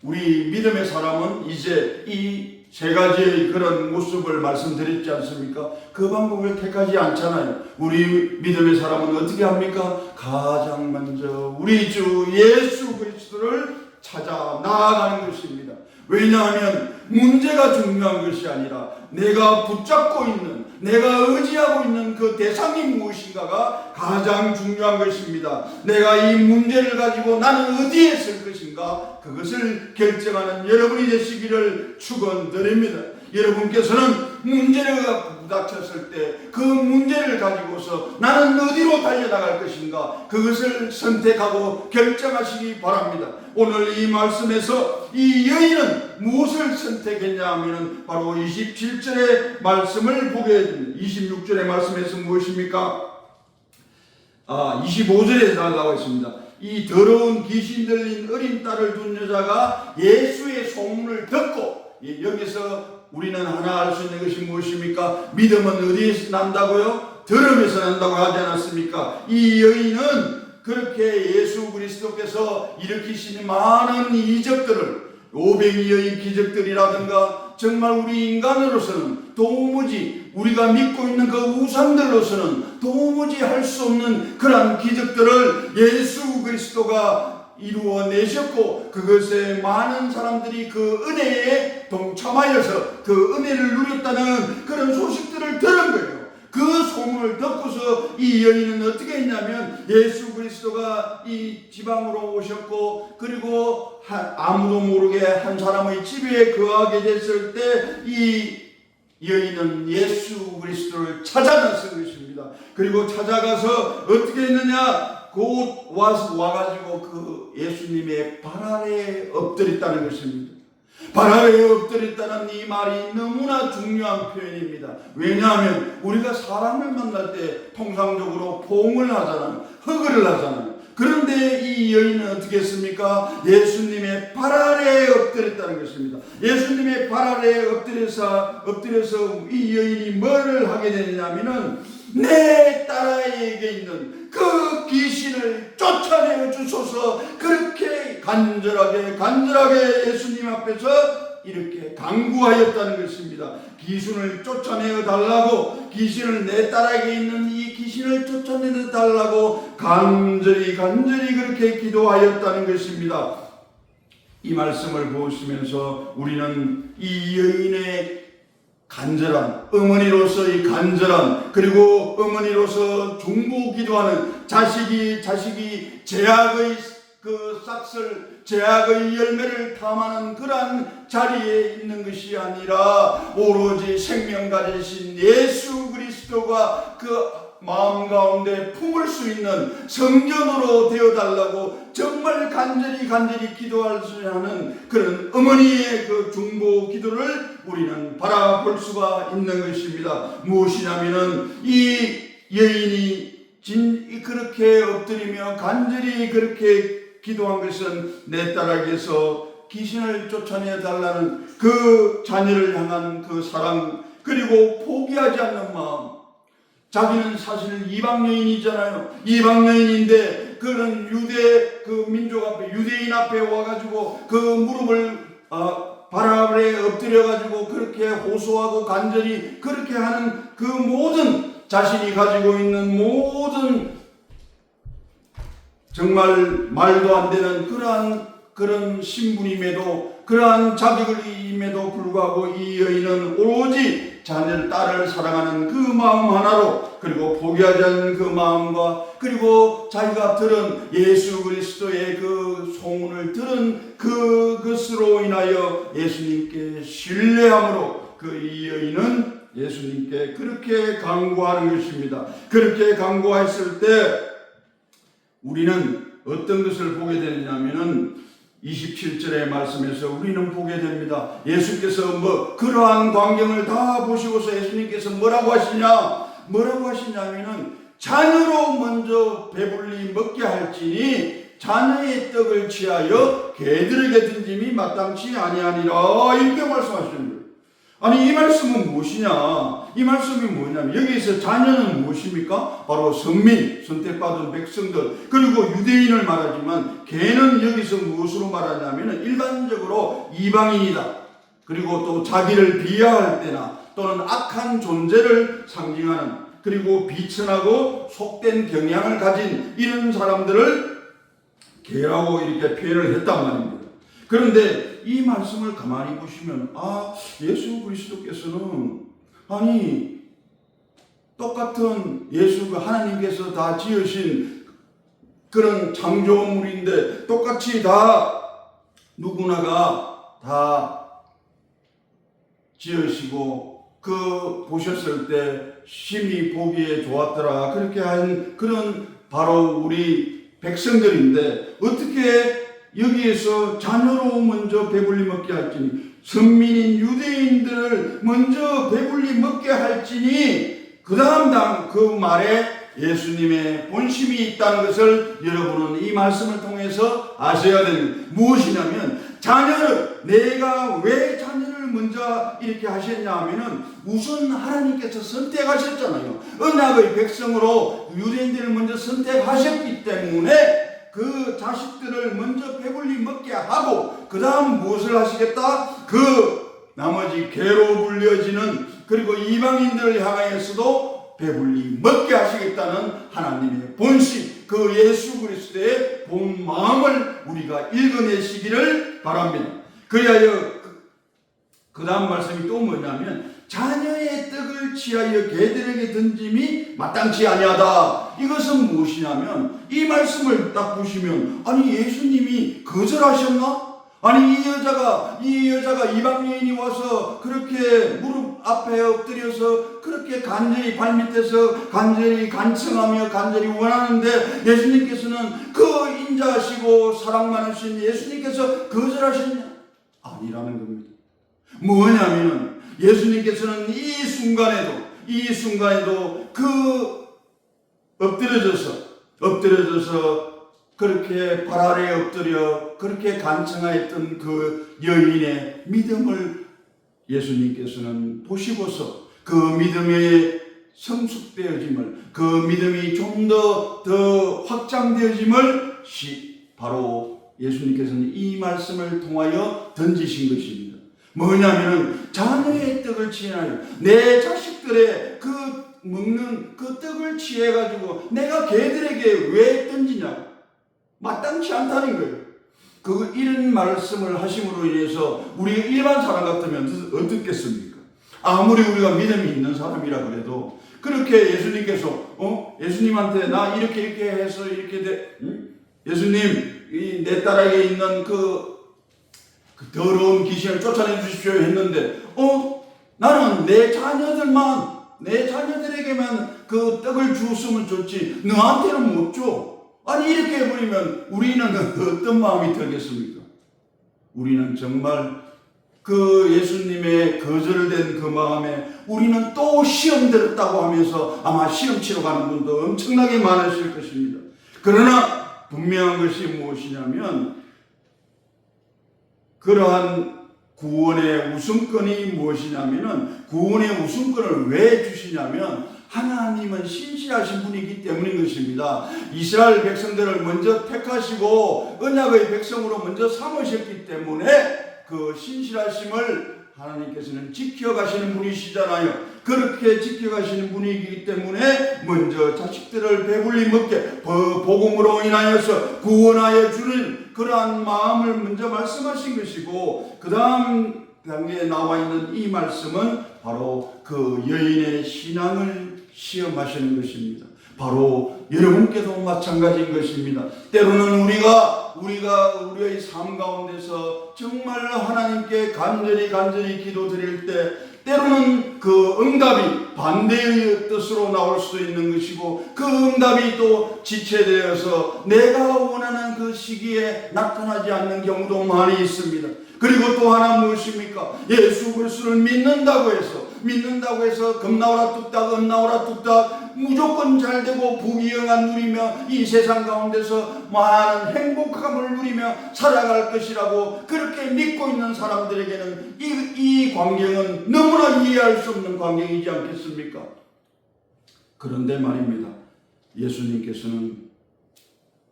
우리 믿음의 사람은 이제 이 세 가지의 그런 모습을 말씀드렸지 않습니까? 그 방법을 택하지 않잖아요. 우리 믿음의 사람은 어떻게 합니까? 가장 먼저 우리 주 예수 그리스도를 찾아 나아가는 것입니다. 왜냐하면 문제가 중요한 것이 아니라 내가 붙잡고 있는, 내가 의지하고 있는 그 대상이 무엇인가가 가장 중요한 것입니다. 내가 이 문제를 가지고 나는 어디에 쓸 것인가, 그것을 결정하는 여러분이 되시기를 축원드립니다. 여러분께서는 문제가 부닥쳤을 때 그 문제를 가지고서 나는 어디로 달려나갈 것인가, 그것을 선택하고 결정하시기 바랍니다. 오늘 이 말씀에서 이 여인은 무엇을 선택했냐 하면 바로 27절의 말씀을 보게 됩니다. 26절의 말씀에서 무엇입니까? 25절에 나와 있습니다. 이 더러운 귀신 들린 어린 딸을 둔 여자가 예수의 소문을 듣고, 여기서 우리는 하나 알 수 있는 것이 무엇입니까? 믿음은 어디에서 난다고요? 들음에서 난다고 하지 않았습니까? 이 여인은 그렇게 예수 그리스도께서 일으키신 많은 이적들을, 500여의 기적들이라든가 정말 우리 인간으로서는 도무지 우리가 믿고 있는 그 우상들로서는 도무지 할 수 없는 그러한 기적들을 예수 그리스도가 이루어내셨고, 그것에 많은 사람들이 그 은혜에 동참하여서 그 은혜를 누렸다는 그런 소식들을 들은 거예요. 그 소문을 듣고서 이 여인은 어떻게 했냐면, 예수 그리스도가 이 지방으로 오셨고, 그리고 아무도 모르게 한 사람의 집에 거하게 됐을 때 이 여인은 예수 그리스도를 찾아 나선 것입니다. 그리고 찾아가서 어떻게 했느냐? 곧 와가지고 그 예수님의 발 아래에 엎드렸다는 것입니다. 발 아래에 엎드렸다는 이 말이 너무나 중요한 표현입니다. 왜냐하면 우리가 사람을 만날 때 통상적으로 포옹을 하잖아요. 허그를 하잖아요. 그런데 이 여인은 어떻게 했습니까? 예수님의 발 아래에 엎드렸다는 것입니다. 예수님의 발 아래에 엎드려서 이 여인이 뭐를 하게 되냐면은 내 딸아이에게 있는 그 귀신을 쫓아내어 주소서, 그렇게 간절하게 예수님 앞에서 이렇게 간구하였다는 것입니다. 귀신을 쫓아내어 달라고, 귀신을 내 딸에게 있는 이 귀신을 쫓아내어 달라고 간절히 그렇게 기도하였다는 것입니다. 이 말씀을 보시면서 우리는 이 여인의 간절한, 어머니로서의 간절한, 그리고 어머니로서 중보기도하는, 자식이 제약의 그 싹을, 제약의 열매를 탐하는 그러한 자리에 있는 것이 아니라 오로지 생명 가지신 예수 그리스도가 그 마음 가운데 품을 수 있는 성전으로 되어달라고 정말 간절히 기도할 수 있는 그런 어머니의 그 중보 기도를 우리는 바라볼 수가 있는 것입니다. 무엇이냐면은 이 여인이 그렇게 엎드리며 간절히 그렇게 기도한 것은 내 딸에게서 귀신을 쫓아내 달라는 그 자녀를 향한 그 사랑, 그리고 포기하지 않는 마음. 자기는 사실 이방 여인이잖아요. 이방 여인인데 그런 유대 그 민족 앞에, 유대인 앞에 와가지고 그 무릎을 발 아래에 엎드려가지고 그렇게 호소하고 간절히 그렇게 하는 그 모든, 자신이 가지고 있는 모든 정말 말도 안 되는 그런 신분임에도, 그러한 자격임에도 불구하고 이 여인은 오로지 딸을 사랑하는 그 마음 하나로, 그리고 포기하지 않는 그 마음과, 그리고 자기가 들은 예수 그리스도의 그 소문을 들은 그것으로 인하여 예수님께 신뢰함으로 이 여인은 예수님께 그렇게 간구하는 것입니다. 그렇게 간구했을 때 우리는 어떤 것을 보게 되냐면은 27절의 말씀에서 우리는 보게 됩니다. 예수께서 그러한 광경을 다 보시고서 예수님께서 뭐라고 하시냐면은 자녀로 먼저 배불리 먹게 할지니 자녀의 떡을 취하여 개들에게 던짐이 마땅치 아니하니라, 이렇게 말씀하시는 거예요. 아니, 이 말씀은 무엇이냐? 이 말씀이 뭐냐면, 여기에서 자녀는 무엇입니까? 바로 선민, 선택받은 백성들, 그리고 유대인을 말하지만 개는 여기서 무엇으로 말하냐면 일반적으로 이방인이다, 그리고 또 자기를 비하할 때나 또는 악한 존재를 상징하는, 그리고 비천하고 속된 경향을 가진 이런 사람들을 개라고 이렇게 표현을 했단 말입니다. 그런데 이 말씀을 가만히 보시면 예수 그리스도께서는 똑같은 예수가 하나님께서 다 지으신 그런 창조물인데 똑같이 다 누구나가 다 지으시고 보셨을 때 심히 보기에 좋았더라, 그렇게 한 그런 바로 우리 백성들인데, 어떻게 여기에서 자녀로 먼저 배불리 먹게 할지니, 선민인 유대인들을 먼저 배불리 먹게 할지니, 그 다음 그 말에 예수님의 본심이 있다는 것을 여러분은 이 말씀을 통해서 아셔야 됩니다. 무엇이냐면, 내가 왜 자녀를 먼저 이렇게 하셨냐 하면은, 우선 하나님께서 선택하셨잖아요. 언약의 백성으로 유대인들을 먼저 선택하셨기 때문에 그 자식들을 먼저 배불리 먹게 하고, 그 다음 무엇을 하시겠다? 그 나머지 개로 불려지는, 그리고 이방인들을 향하여서도 배불리 먹게 하시겠다는 하나님의 본심, 그 예수 그리스도의 본 마음을 우리가 읽어내시기를 바랍니다. 그리하여 그 다음 말씀이 또 뭐냐면, 자녀의 떡을 취하여 개들에게 던짐이 마땅치 아니하다. 이것은 무엇이냐면, 이 말씀을 딱 보시면, 예수님이 거절하셨나? 이 여자가 이방 여인이 와서 그렇게 무릎 앞에 엎드려서 그렇게 간절히 발밑에서 간절히 간청하며 간절히 원하는데, 예수님께서는 그 인자하시고 사랑 많으신 예수님께서 거절하셨냐? 아니라는 겁니다. 뭐냐면 예수님께서는 이 순간에도 그 엎드려져서 그렇게 발 아래 엎드려 그렇게 간청하였던 그 여인의 믿음을 예수님께서는 보시고서 그 믿음의 성숙되어짐을, 그 믿음이 좀 더 확장되어짐을 바로 예수님께서는 이 말씀을 통하여 던지신 것입니다. 뭐냐면은 자녀의 떡을 취하여 내 자식들의 그 먹는 그 떡을 취해가지고 내가 걔들에게 왜 던지냐? 마땅치 않다는 거예요. 이런 말씀을 하심으로 인해서 우리가 일반 사람 같으면 어떻겠습니까? 아무리 우리가 믿음이 있는 사람이라 그래도 그렇게 예수님께서 예수님한테 나 이렇게 해서 이렇게 돼, 예수님 내 딸에게 있는 그 더러운 귀신을 쫓아내 주십시오 했는데 나는 내 자녀들에게만 그 떡을 주었으면 좋지 너한테는 못 줘. 아니 이렇게 해버리면 우리는 어떤 마음이 들겠습니까? 우리는 정말 그 예수님의 거절된 그 마음에 우리는 또 시험 들었다고 하면서 아마 시험 치러 가는 분도 엄청나게 많으실 것입니다. 그러나 분명한 것이 무엇이냐면 그러한 구원의 우선권이 무엇이냐면은 구원의 우선권을 왜 주시냐면 하나님은 신실하신 분이기 때문인 것입니다. 이스라엘 백성들을 먼저 택하시고 언약의 백성으로 먼저 삼으셨기 때문에 그 신실하심을 하나님께서는 지켜가시는 분이시잖아요. 그렇게 지켜가시는 분이기 때문에 먼저 자식들을 배불리 먹게 복음으로 인하여서 구원하여 주는 그러한 마음을 먼저 말씀하신 것이고, 그 다음 단계에 나와 있는 이 말씀은 바로 그 여인의 신앙을 시험하시는 것입니다. 바로 여러분께도 마찬가지인 것입니다. 때로는 우리의 삶 가운데서 정말 하나님께 간절히 기도드릴 때 때로는 그 응답이 반대의 뜻으로 나올 수 있는 것이고, 그 응답이 또 지체되어서 내가 원하는 그 시기에 나타나지 않는 경우도 많이 있습니다. 그리고 또 하나 무엇입니까? 예수 그리스도를 믿는다고 해서 겁나오라 뚝딱 엄나오라 뚝딱 무조건 잘되고 부귀영화 누리며 이 세상 가운데서 많은 행복함을 누리며 살아갈 것이라고 그렇게 믿고 있는 사람들에게는 이 광경은 너무나 이해할 수 없는 광경이지 않겠습니까? 그런데 말입니다, 예수님께서는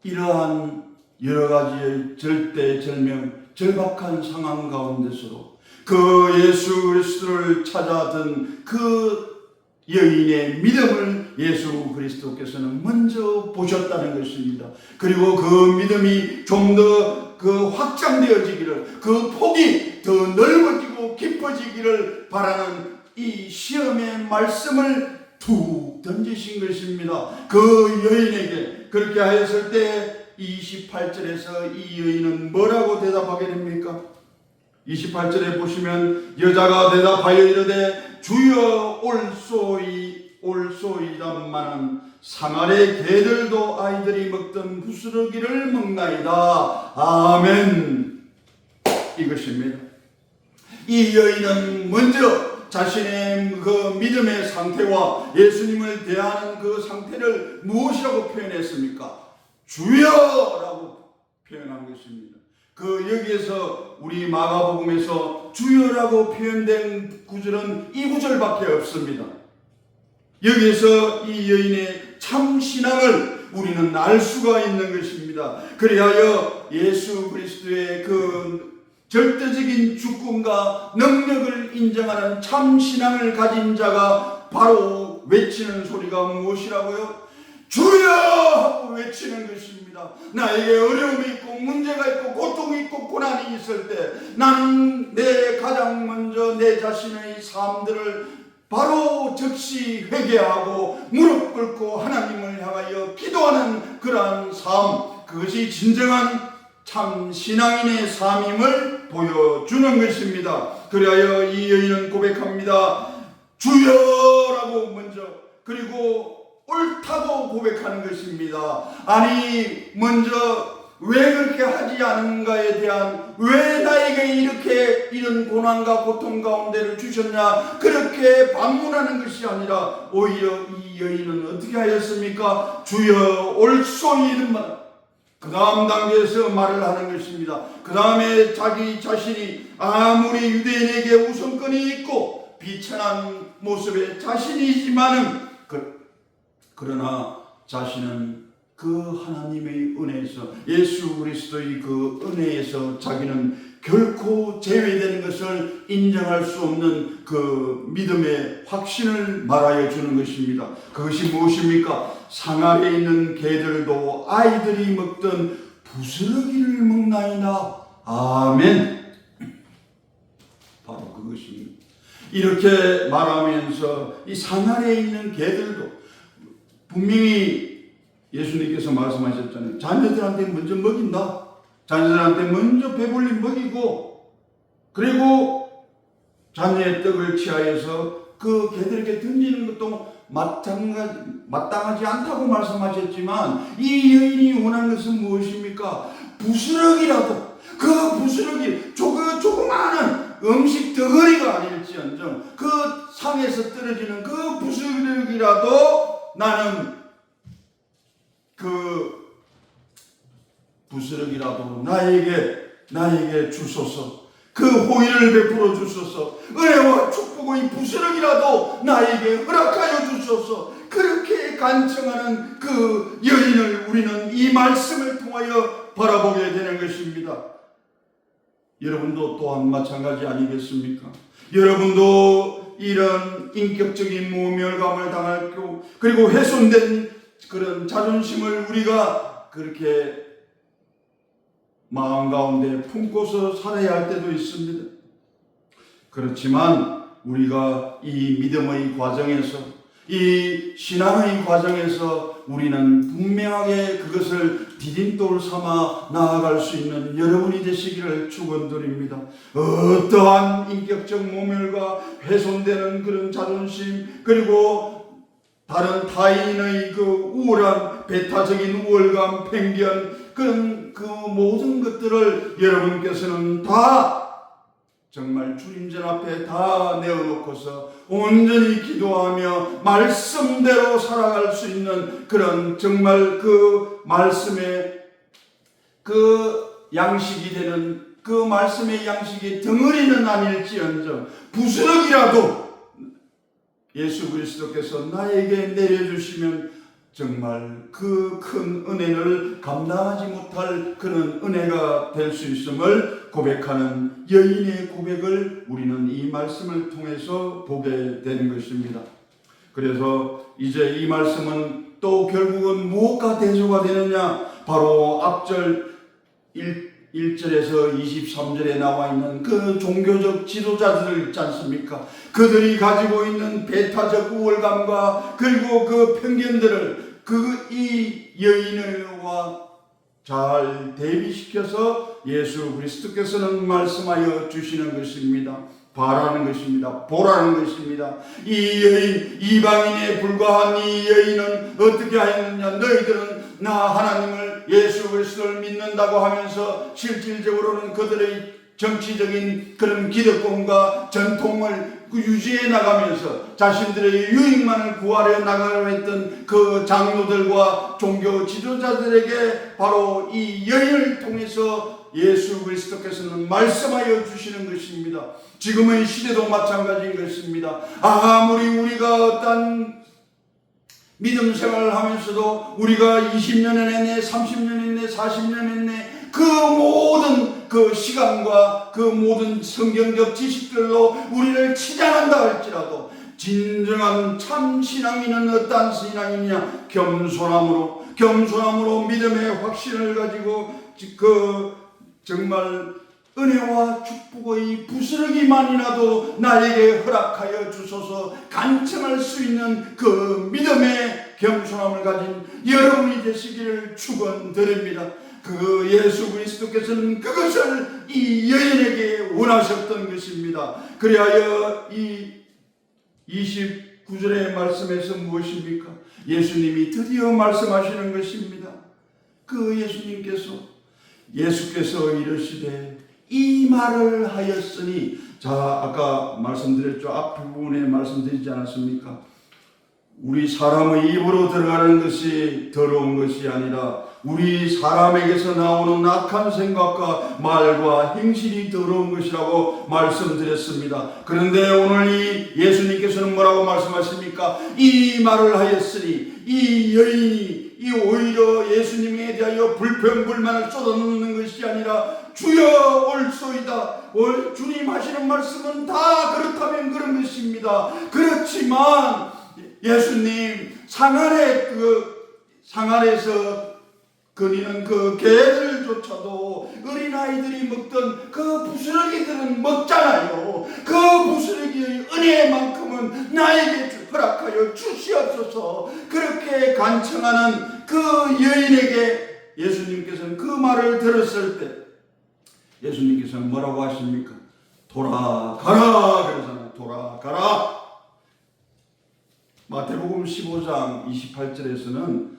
이러한 여러 가지의 절박한 상황 가운데서도 그 예수 그리스도를 찾아든 그 여인의 믿음을 예수 그리스도께서는 먼저 보셨다는 것입니다. 그리고 그 믿음이 좀 더 그 확장되어지기를, 그 폭이 더 넓어지고 깊어지기를 바라는 이 시험의 말씀을 툭 던지신 것입니다. 그 여인에게 그렇게 하였을 때 28절에서 이 여인은 뭐라고 대답하게 됩니까? 28절에 보시면 여자가 대답하여 이르되 주여 올소이다마는 상아래 개들도 아이들이 먹던 부스러기를 먹나이다. 아멘. 이것입니다. 이 여인은 먼저 자신의 그 믿음의 상태와 예수님을 대하는 그 상태를 무엇이라고 표현했습니까? 주여라고 표현한 것입니다. 여기에서 우리 마가복음에서 주여라고 표현된 구절은 이 구절밖에 없습니다. 여기에서 이 여인의 참 신앙을 우리는 알 수가 있는 것입니다. 그리하여 예수 그리스도의 그 절대적인 주권과 능력을 인정하는 참 신앙을 가진 자가 바로 외치는 소리가 무엇이라고요? 주여! 하고 외치는 것입니다. 나에게 어려움이 있고 문제가 있고 고통이 있고 고난이 있을 때 나는 가장 먼저 내 자신의 삶들을 바로 즉시 회개하고 무릎 꿇고 하나님을 향하여 기도하는 그러한 삶, 그것이 진정한 참 신앙인의 삶임을 보여주는 것입니다. 그리하여 이 여인은 고백합니다. 주여라고 먼저, 그리고 옳다고 고백하는 것입니다. 아니 먼저 왜 그렇게 하지 않은가에 대한, 왜 나에게 이런 고난과 고통 가운데를 주셨냐 그렇게 반문하는 것이 아니라 오히려 이 여인은 어떻게 하였습니까? 주여 올소이름만, 그 다음 단계에서 말을 하는 것입니다. 그 다음에 자기 자신이 아무리 유대인에게 우선권이 있고 비천한 모습의 자신이지만은 그러나 자신은 그 하나님의 은혜에서, 예수 그리스도의 그 은혜에서 자기는 결코 제외되는 것을 인정할 수 없는 그 믿음의 확신을 말하여 주는 것입니다. 그것이 무엇입니까? 상아리에 있는 개들도 아이들이 먹던 부스러기를 먹나이다. 아멘. 바로 그것입니다. 이렇게 말하면서 이 상아리에 있는 개들도 분명히 예수님께서 말씀하셨잖아요. 자녀들한테 먼저 먹인다. 자녀들한테 먼저 배불리 먹이고, 그리고 자녀의 떡을 취하여서 그 개들에게 던지는 것도 마땅하지 않다고 말씀하셨지만, 이 여인이 원한 것은 무엇입니까? 부스러기라도, 그 부스러기, 조그마한 음식 덩어리가 아닐지언정 그 상에서 떨어지는 그 부스러기라도 나는 그 부스러기라도 나에게 주소서. 그 호의를 베풀어 주소서. 은혜와 축복의 부스러기라도 나에게 허락하여 주소서. 그렇게 간청하는 그 여인을 우리는 이 말씀을 통하여 바라보게 되는 것입니다. 여러분도 또한 마찬가지 아니겠습니까? 여러분도 이런 인격적인 모멸감을 당하고, 그리고 훼손된 그런 자존심을 우리가 그렇게 마음 가운데 품고서 살아야 할 때도 있습니다. 그렇지만 우리가 이 믿음의 과정에서, 이 신앙의 과정에서 우리는 분명하게 그것을 디딤돌 삼아 나아갈 수 있는 여러분이 되시기를 축원드립니다. 어떠한 인격적 모멸과 훼손되는 그런 자존심, 그리고 다른 타인의 그 우울한 배타적인 우월감, 편견, 그런 그 모든 것들을 여러분께서는 다 정말 주님전 앞에 다 내어놓고서 온전히 기도하며 말씀대로 살아갈 수 있는 그런 정말 그 말씀의 그 양식이 되는, 그 말씀의 양식이 덩어리는 아닐지언정 부스러기라도 예수 그리스도께서 나에게 내려주시면 정말 그 큰 은혜를 감당하지 못할 그런 은혜가 될 수 있음을 고백하는 여인의 고백을 우리는 이 말씀을 통해서 보게 되는 것입니다. 그래서 이제 이 말씀은 또 결국은 무엇과 대조가 되느냐? 바로 앞절 1절에서 23절에 나와 있는 그 종교적 지도자들을 있지 않습니까? 그들이 가지고 있는 배타적 우월감과 그리고 그 편견들을 이 여인과 잘 대비시켜서 예수 그리스도께서는 말씀하여 주시는 것입니다. 바라는 것입니다. 보라는 것입니다. 이 여인, 이방인에 불과한 이 여인은 어떻게 하였느냐? 너희들은 나 하나님을 예수 그리스도를 믿는다고 하면서 실질적으로는 그들의 정치적인 그런 기득권과 전통을 유지해 나가면서 자신들의 유익만을 구하려 나가려 했던 그 장로들과 종교 지도자들에게 바로 이 여인을 통해서 예수 그리스도께서는 말씀하여 주시는 것입니다. 지금의 시대도 마찬가지인 것입니다. 아무리 우리가 어떤 믿음 생활을 하면서도 우리가 20년 했네, 30년 했네, 40년 했네, 그 모든 그 시간과 그 모든 성경적 지식들로 우리를 치장한다 할지라도 진정한 참 신앙인은 어떤 신앙이냐? 겸손함으로 믿음의 확신을 가지고 그 정말 은혜와 축복의 부스러기만이라도 나에게 허락하여 주소서 간청할 수 있는 그 믿음의 겸손함을 가진 여러분이 되시기를 축원드립니다. 그 예수 그리스도께서는 그것을 이 여인에게 원하셨던 것입니다. 그리하여 이 29절의 말씀에서 무엇입니까? 예수님이 드디어 말씀하시는 것입니다. 그 예수께서 이르시되 이 말을 하였으니, 자 아까 말씀드렸죠. 앞부분에 말씀드리지 않았습니까? 우리 사람의 입으로 들어가는 것이 더러운 것이 아니라 우리 사람에게서 나오는 악한 생각과 말과 행실이 더러운 것이라고 말씀드렸습니다. 그런데 오늘 이 예수님께서는 뭐라고 말씀하십니까? 이 말을 하였으니 이 여인이 이 오히려 예수님에 대하여 불평불만을 쏟아놓는 것이 아니라 주여 올소이다. 주님 하시는 말씀은 다 그렇다면 그런 것입니다. 그렇지만 예수님 상안에서 거니는 그 개들조차도 어린아이들이 먹던 그 부스러기들은 먹잖아요. 그 부스러기의 은혜만큼은 나에게 허락하여 주시옵소서. 그렇게 간청하는 그 여인에게 예수님께서는 그 말을 들었을 때 예수님께서는 뭐라고 하십니까? 돌아가라 그러잖아요. 돌아가라. 마태복음 15장 28절에서는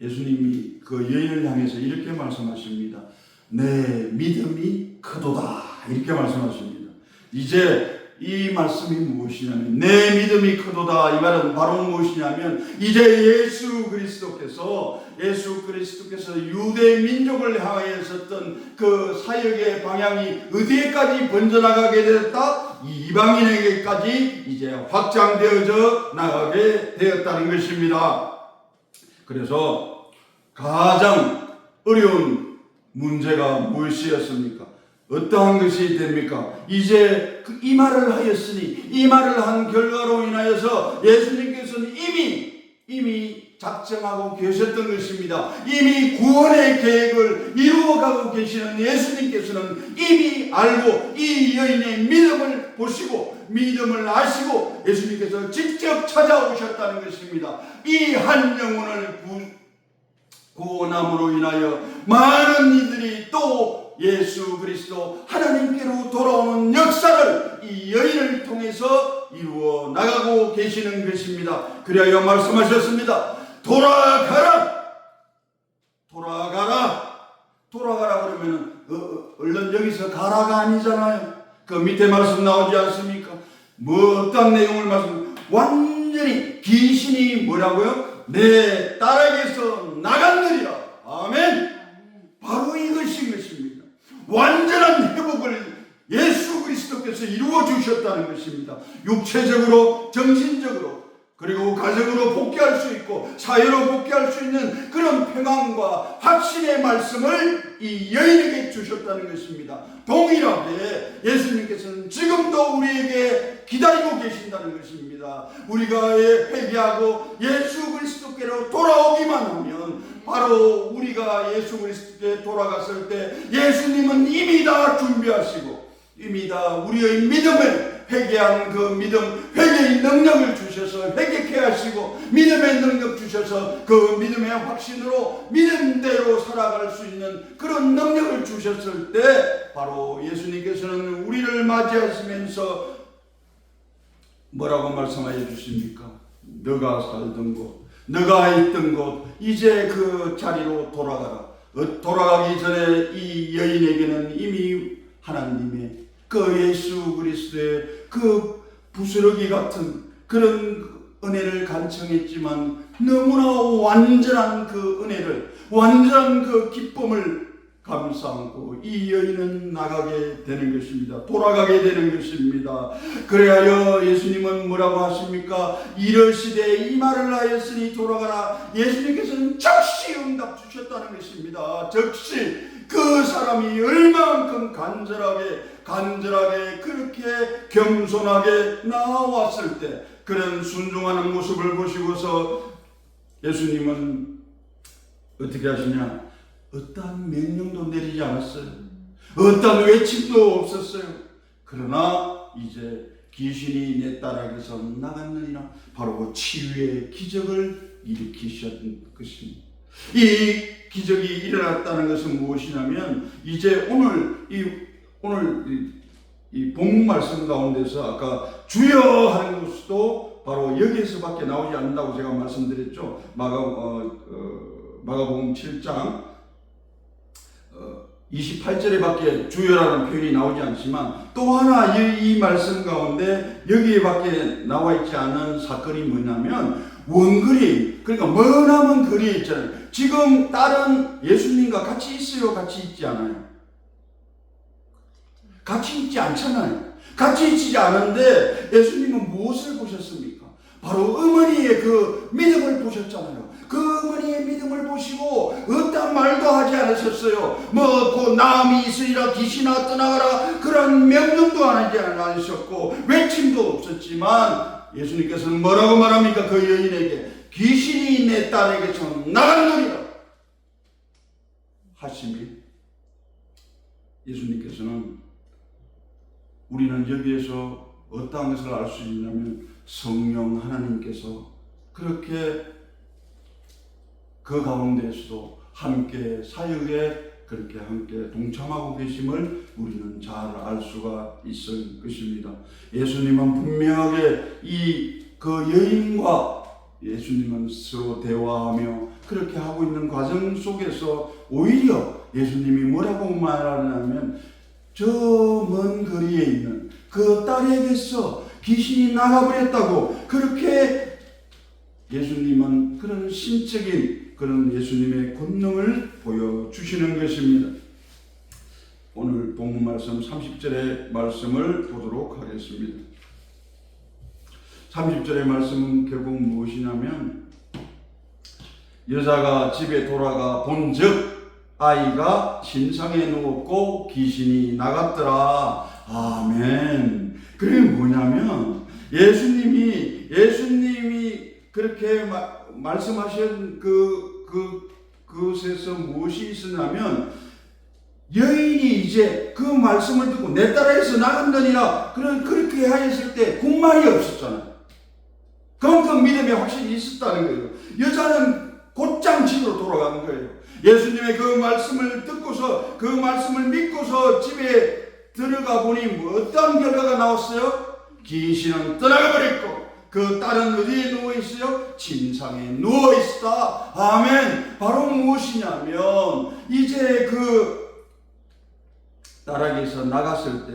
예수님이 그 여인을 향해서 이렇게 말씀하십니다. 내 믿음이 크도다. 이렇게 말씀하십니다. 이제 이 말씀이 무엇이냐면 내 믿음이 크도다. 이 말은 바로 무엇이냐면 이제 예수 그리스도께서 유대 민족을 향하여 섰던 그 사역의 방향이 어디에까지 번져나가게 되었다? 이방인에게까지 이제 확장되어져 나가게 되었다는 것입니다. 그래서 가장 어려운 문제가 무엇이었습니까? 어떠한 것이 됩니까? 이제 이 말을 하였으니 이 말을 한 결과로 인하여서 예수님께서는 이미 작정하고 계셨던 것입니다. 이미 구원의 계획을 이루어가고 계시는 예수님께서는 이미 알고 이 여인의 믿음을 보시고 믿음을 아시고 예수님께서 직접 찾아오셨다는 것입니다. 이 한 영혼을 구원함으로 인하여 많은 이들이 또 예수 그리스도 하나님께로 돌아오는 역사를 이 여인을 통해서 이루어 나가고 계시는 것입니다. 그래야 말씀하셨습니다. 돌아가라 그러면 얼른 여기서 가라가 아니잖아요. 그 밑에 말씀 나오지 않습니까? 뭐 어떤 내용을 완전히 귀신이 뭐라고요? 내 딸에게서 나갔느니라. 아멘. 바로 이것인 것입니다. 완전한 회복을 예수 그리스도께서 이루어 주셨다는 것입니다. 육체적으로, 정신적으로, 그리고 가정으로 복귀할 수 있고 사회로 복귀할 수 있는 그런 평안과 확신의 말씀을 이 여인에게 주셨다는 것입니다. 동일하게 예수님께서는 지금도 우리에게 기다리고 계신다는 것입니다. 우리가 회개하고 예수 그리스도께로 돌아오기만 하면 바로 우리가 예수 그리스도께 돌아갔을 때 예수님은 이미 다 준비하시고 이미 다 우리의 믿음을 회개하는 그 믿음, 회개의 능력을 주셔서 회개케 하시고 믿음의 능력 주셔서 그 믿음의 확신으로 믿음대로 살아갈 수 있는 그런 능력을 주셨을 때 바로 예수님께서는 우리를 맞이하시면서 뭐라고 말씀하여 주십니까? 너가 살던 곳, 너가 있던 곳 이제 그 자리로 돌아가라. 돌아가기 전에 이 여인에게는 이미 하나님의 그 예수 그리스도의 그 부스러기 같은 그런 은혜를 간청했지만 너무나 완전한 그 은혜를, 완전한 그 기쁨을 감사하고 이 여인은 나가게 되는 것입니다. 돌아가게 되는 것입니다. 그래야 예수님은 뭐라고 하십니까? 이르시되 이 말을 하였으니 돌아가라. 예수님께서는 즉시 응답 주셨다는 것입니다. 즉시 그 사람이 얼마만큼 간절하게 그렇게 겸손하게 나왔을 때 그런 순종하는 모습을 보시고서 예수님은 어떻게 하시냐? 어떠한 명령도 내리지 않았어요. 어떠한 외침도 없었어요. 그러나 이제 귀신이 내 딸에게서 나갔느니라. 바로 치유의 기적을 일으키셨던 것입니다. 이 기적이 일어났다는 것은 무엇이냐면 이제 오늘 이 본문 말씀 가운데서 아까 주여 하는 것도 바로 여기에서밖에 나오지 않는다고 제가 말씀드렸죠. 마가복음 7장 28절에밖에 주여라는 표현이 나오지 않지만 또 하나 이 말씀 가운데 여기에밖에 나와 있지 않은 사건이 뭐냐면 원거리, 그러니까 머나먼 거리에 있잖아요. 지금 딸은 예수님과 같이 있어요? 같이 있지 않아요? 같이 있지 않잖아요. 같이 있지 않은데 예수님은 무엇을 보셨습니까? 바로 어머니의 그 믿음을 보셨잖아요. 그 어머니의 믿음을 보시고 어떤 말도 하지 않으셨어요. 곧 나음이 있으리라, 귀신아 떠나가라, 그런 명령도 하지 않으셨고 외침도 없었지만 예수님께서는 뭐라고 말합니까? 그 여인에게 귀신이 내 딸에게서 나가노리라 하심이, 예수님께서는 우리는 여기에서 어떠한 것을 알 수 있냐면 성령 하나님께서 그렇게 그 가운데에서도 함께 사역에 그렇게 함께 동참하고 계심을 우리는 잘 알 수가 있을 것입니다. 예수님은 분명하게 그 여인과 예수님은 서로 대화하며 그렇게 하고 있는 과정 속에서 오히려 예수님이 뭐라고 말하냐면 저 먼 거리에 있는 그 딸에게서 귀신이 나가버렸다고, 그렇게 예수님은 그런 신적인 그런 예수님의 권능을 보여주시는 것입니다. 오늘 본문 말씀 30절의 말씀을 보도록 하겠습니다. 30절의 말씀은 결국 무엇이냐면 여자가 집에 돌아가 본즉 아이가 침상에 누웠고 귀신이 나갔더라. 아멘. 그게 뭐냐면 예수님이 그렇게 말씀하신 그것에서 무엇이 있었냐면 여인이 이제 그 말씀을 듣고 내 딸에게서 나간다니라 그렇게 하였을 때 군말이 없었잖아요. 그만큼 믿음이 확실히 있었다는 거예요. 여자는 곧장 집으로 돌아가는 거예요. 예수님의 그 말씀을 듣고서 그 말씀을 믿고서 집에 들어가 보니 어떤 결과가 나왔어요? 귀신은 떠나가 버렸고 그 딸은 어디에 누워있어요? 침상에 누워있다. 아멘. 바로 무엇이냐면 이제 그 딸에게서 나갔을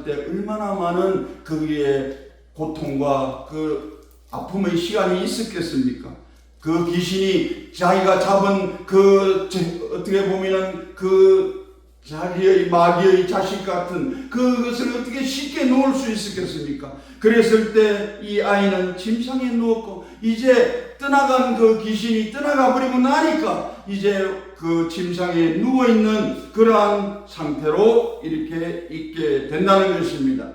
때 얼마나 많은 그의 고통과 그 아픔의 시간이 있었겠습니까? 그 귀신이 자기가 잡은 어떻게 보면은 자기의 마귀의 자식 같은 그것을 어떻게 쉽게 놓을 수 있었겠습니까? 그랬을 때 이 아이는 침상에 누웠고 이제 떠나간 그 귀신이 떠나가 버리고 나니까 이제 그 침상에 누워있는 그러한 상태로 이렇게 있게 된다는 것입니다.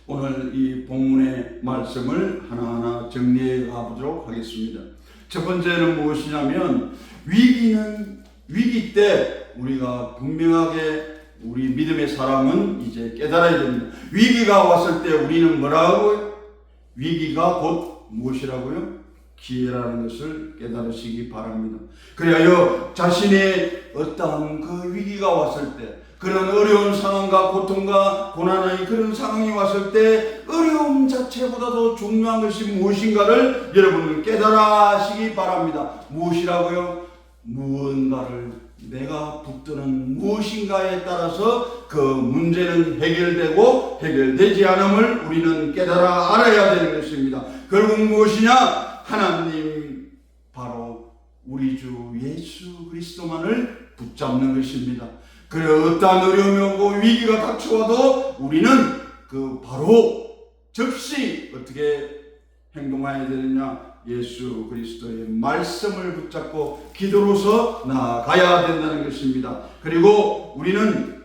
오늘 이 본문의 말씀을 하나하나 정리해 가보도록 하겠습니다. 첫 번째는 무엇이냐면 위기 때 우리가 분명하게 우리 믿음의 사람은 이제 깨달아야 됩니다. 위기가 왔을 때 우리는 뭐라고요? 위기가 곧 무엇이라고요? 기회라는 것을 깨달으시기 바랍니다. 그래야 자신의 어떠한 그 위기가 왔을 때, 그런 어려운 상황과 고통과 고난의 그런 상황이 왔을 때 어려움 자체보다도 중요한 것이 무엇인가를 여러분은 깨달으시기 바랍니다. 무엇이라고요? 무언가를 내가 붙드는 무엇인가에 따라서 그 문제는 해결되고 해결되지 않음을 우리는 깨달아 알아야 되는 것입니다. 결국 무엇이냐? 하나님, 바로 우리 주 예수 그리스도만을 붙잡는 것입니다. 그래 어떠한 어려움이 오고 위기가 닥쳐와도 우리는 바로 즉시 어떻게 행동해야 되느냐? 예수 그리스도의 말씀을 붙잡고 기도로서 나아가야 된다는 것입니다. 그리고 우리는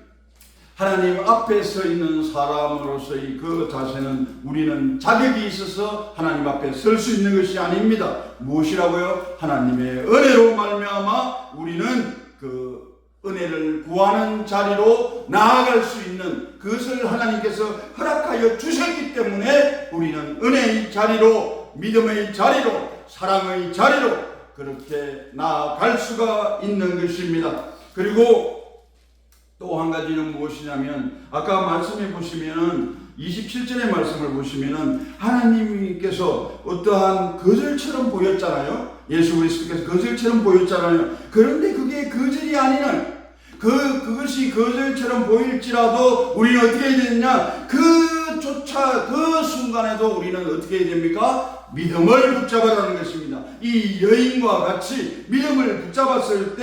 하나님 앞에 서 있는 사람으로서의 그 자세는 우리는 자격이 있어서 하나님 앞에 설 수 있는 것이 아닙니다. 무엇이라고요? 하나님의 은혜로 말미암아 우리는 그 은혜를 구하는 자리로 나아갈 수 있는 그것을 하나님께서 허락하여 주셨기 때문에 우리는 은혜의 자리로, 믿음의 자리로, 사랑의 자리로 그렇게 나아갈 수가 있는 것입니다. 그리고 또 한 가지는 무엇이냐면 아까 말씀해 보시면은 27절의 말씀을 보시면은 하나님께서 어떠한 거절처럼 보였잖아요. 예수 그리스도께서 거절처럼 보였잖아요. 그런데 그게 거절이 아니라 그것이 거절처럼 보일지라도 우리는 어떻게 해야 되느냐? 그 순간에도 우리는 어떻게 해야 됩니까? 믿음을 붙잡아라는 것입니다. 이 여인과 같이 믿음을 붙잡았을 때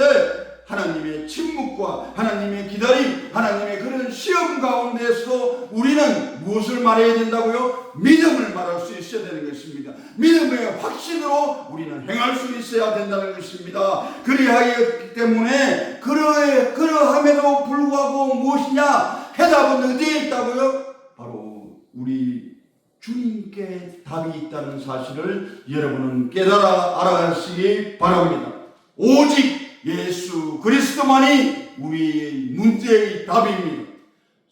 하나님의 침묵과 하나님의 기다림, 하나님의 그런 시험 가운데서도 우리는 무엇을 말해야 된다고요? 믿음을 말할 수 있어야 되는 것입니다. 믿음의 확신으로 우리는 행할 수 있어야 된다는 것입니다. 그리하기 때문에 그러함에도 불구하고 무엇이냐? 해답은 어디에 있다고요? 바로 우리 주님께 답이 있다는 사실을 여러분은 깨달아 알아가시기 바랍니다. 오직 예수 그리스도만이 우리의 문제의 답입니다.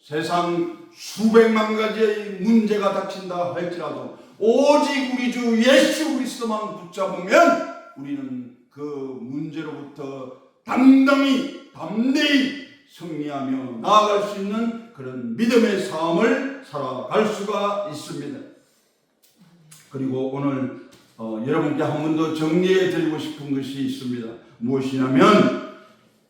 세상 수백만 가지의 문제가 닥친다 할지라도 오직 우리 주 예수 그리스도만 붙잡으면 우리는 그 문제로부터 담대히 승리하며 나아갈 수 있는 그런 믿음의 삶을 살아갈 수가 있습니다. 그리고 오늘 여러분께 한 번 더 정리해 드리고 싶은 것이 있습니다. 무엇이냐면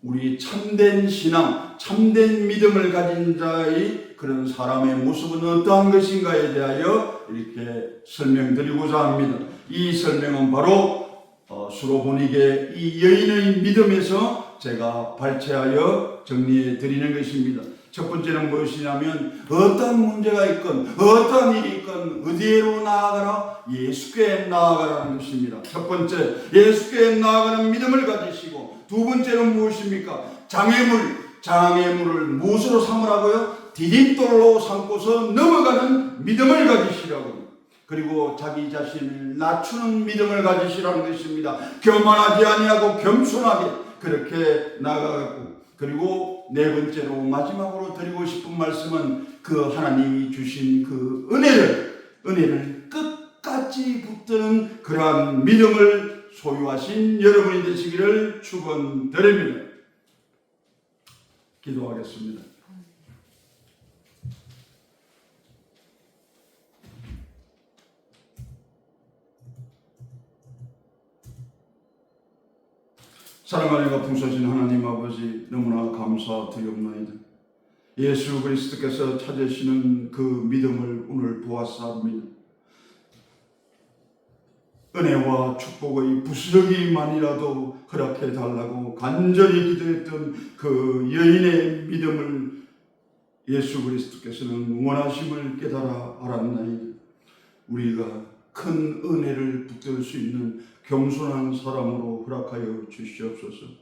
우리 참된 신앙, 참된 믿음을 가진 자의 그런 사람의 모습은 어떠한 것인가에 대하여 이렇게 설명드리고자 합니다. 이 설명은 바로 수로보니게 이 여인의 믿음에서 제가 발췌하여 정리해 드리는 것입니다. 첫 번째는 무엇이냐면 어떠한 문제가 있건 어떠한 일이 있건 어디로 나아가라? 예수께 나아가라는 것입니다. 첫 번째, 예수께 나아가는 믿음을 가지시고, 두 번째는 무엇입니까? 장애물을 무엇으로 삼으라고요? 디딤돌로 삼고서 넘어가는 믿음을 가지시라고요. 그리고 자기 자신을 낮추는 믿음을 가지시라는 것입니다. 교만하지 아니하고 겸손하게 그렇게 나아가고, 그리고 네 번째로 마지막으로 드리고 싶은 말씀은 그 하나님이 주신 그 은혜를 끝까지 붙드는 그러한 믿음을 소유하신 여러분이 되시기를 축원드립니다. 기도하겠습니다. 사랑하는 풍성하신 하나님 아버지, 너무나 감사드리옵나이다. 예수 그리스도께서 찾으시는 그 믿음을 오늘 보았사옵니다. 은혜와 축복의 부스러기만이라도 허락해 달라고 간절히 기도했던 그 여인의 믿음을 예수 그리스도께서는 원하심을 깨달아 알았나이다. 우리가 큰 은혜를 붙들 수 있는 겸손한 사람으로 허락하여 주시옵소서.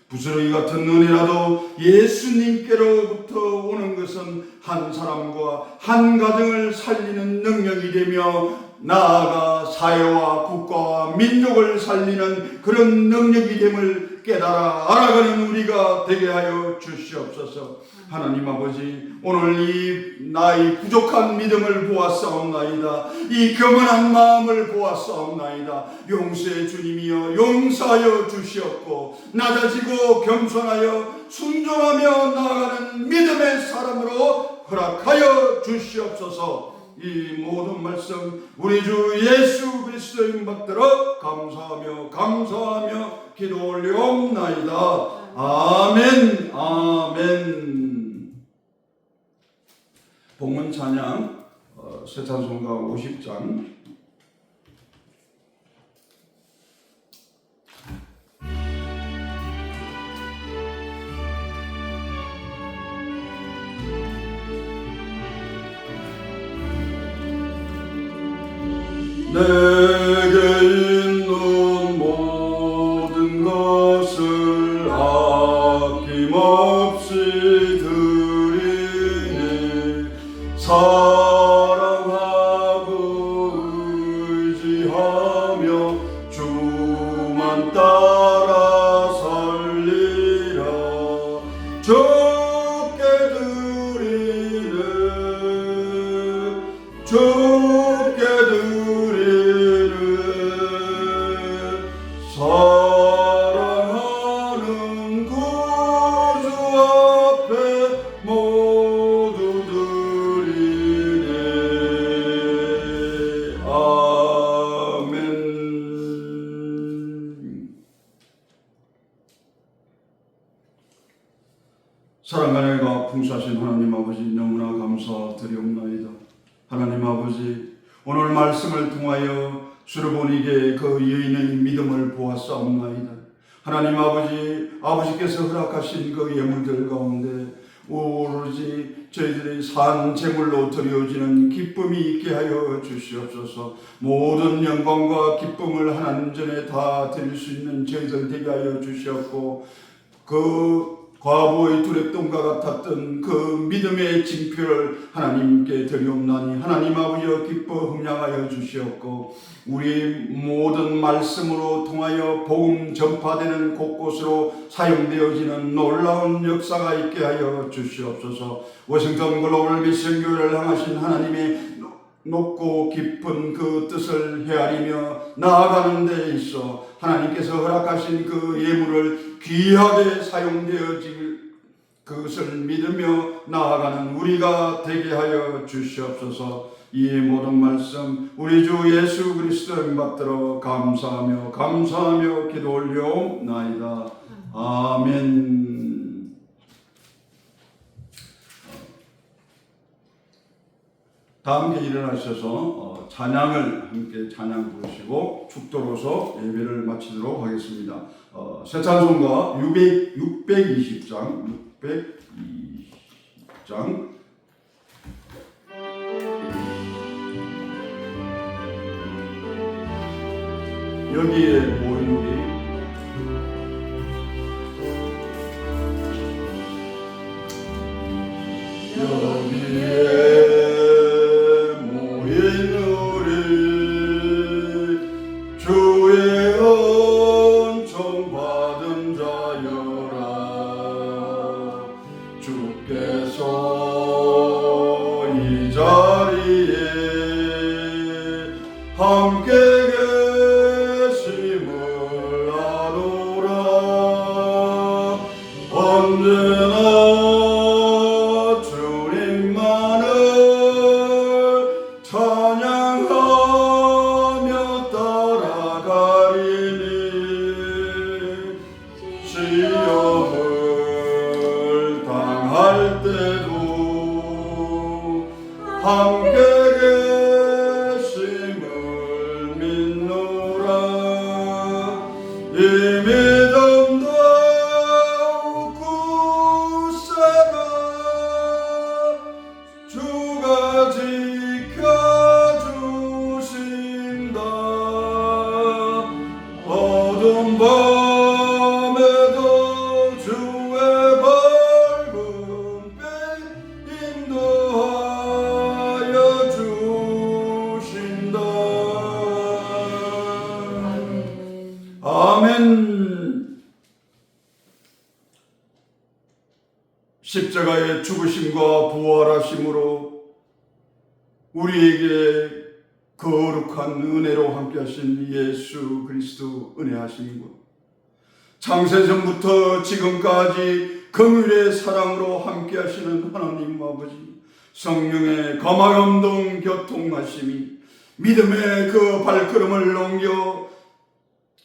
부스러기 같은 은혜라도 예수님께로부터 오는 것은 한 사람과 한 가정을 살리는 능력이 되며 나아가 사회와 국가와 민족을 살리는 그런 능력이 됨을 깨달아 알아가는 우리가 되게 하여 주시옵소서. 하나님 아버지, 오늘 이 나의 부족한 믿음을 보았사옵나이다. 이 교만한 마음을 보았사옵나이다. 용서의 주님이여 용서하여 주시옵고, 낮아지고 겸손하여 순종하며 나아가는 믿음의 사람으로 허락하여 주시옵소서. 이 모든 말씀 우리 주 예수 그리스도 이름 받들어 감사하며 기도 올리옵나이다. 아멘. 본문 찬양 새 찬송가 50장 내게 있는 모든 것을 아낌없이 드리니 사랑하고 의지하며 주만 따라 살리라. 주께 드리네 주께 드리네 사랑하는 구주 앞에 모두 드리네. 아멘. 사랑하네가 풍수하신 하나님 아버지 너무나 감사드리옵나이다. 하나님 아버지 오늘 말씀을 통하여 수르보니게 그 여인의 믿음을 보았사옵나이다. 하나님 아버지께서 허락하신 그 예물들 가운데 오로지 저희들이 산 제물로 드려지는 기쁨이 있게 하여 주시옵소서. 모든 영광과 기쁨을 하나님 전에 다 드릴 수 있는 저희들 되게 하여 주시옵고, 그 과부의 두랩돈과 같았던 그 믿음의 징표를 하나님께 드리옵나니 하나님 아버지여 기뻐 흥량하여 주시옵고, 우리 모든 말씀으로 통하여 복음 전파되는 곳곳으로 사용되어지는 놀라운 역사가 있게 하여 주시옵소서. 워싱턴 글로벌 미션교회를 향하신 하나님의 높고 깊은 그 뜻을 헤아리며 나아가는 데 있어 하나님께서 허락하신 그 예물을 귀하게 사용되어질 그것을 믿으며 나아가는 우리가 되게 하여 주시옵소서. 이 모든 말씀 우리 주 예수 그리스도의 받들어 감사하며 기도 올려옵나이다. 아멘. 다 함께 일어나셔서 찬양을 함께 찬양 부르시고 축도로서 예배를 마치도록 하겠습니다. 새 찬송가 620장 여기에 모인 우리 십자가의 죽으심과 부활하심으로 우리에게 거룩한 은혜로 함께하신 예수 그리스도 은혜하신 것, 창세전부터 지금까지 긍휼의 사랑으로 함께하시는 하나님 아버지, 성령의 감화감동 교통하심이 믿음의 그 발걸음을 넘겨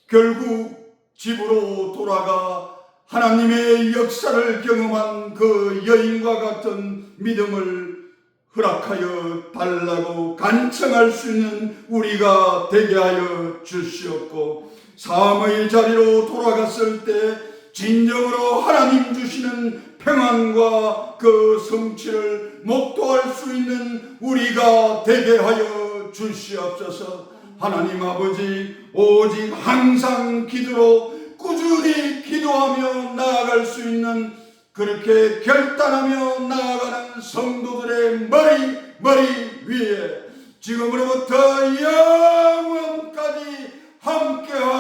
결국 집으로 돌아가 하나님의 역사를 경험한 그 여인과 같은 믿음을 허락하여 달라고 간청할 수 있는 우리가 되게 하여 주시옵고, 삶의 자리로 돌아갔을 때 진정으로 하나님 주시는 평안과 그 성취를 목도할 수 있는 우리가 되게 하여 주시옵소서. 하나님 아버지, 오직 항상 기도로 꾸준히 기도하며 나아갈 수 있는, 그렇게 결단하며 나아가는 성도들의 머리 위에 지금으로부터 영원까지 함께하여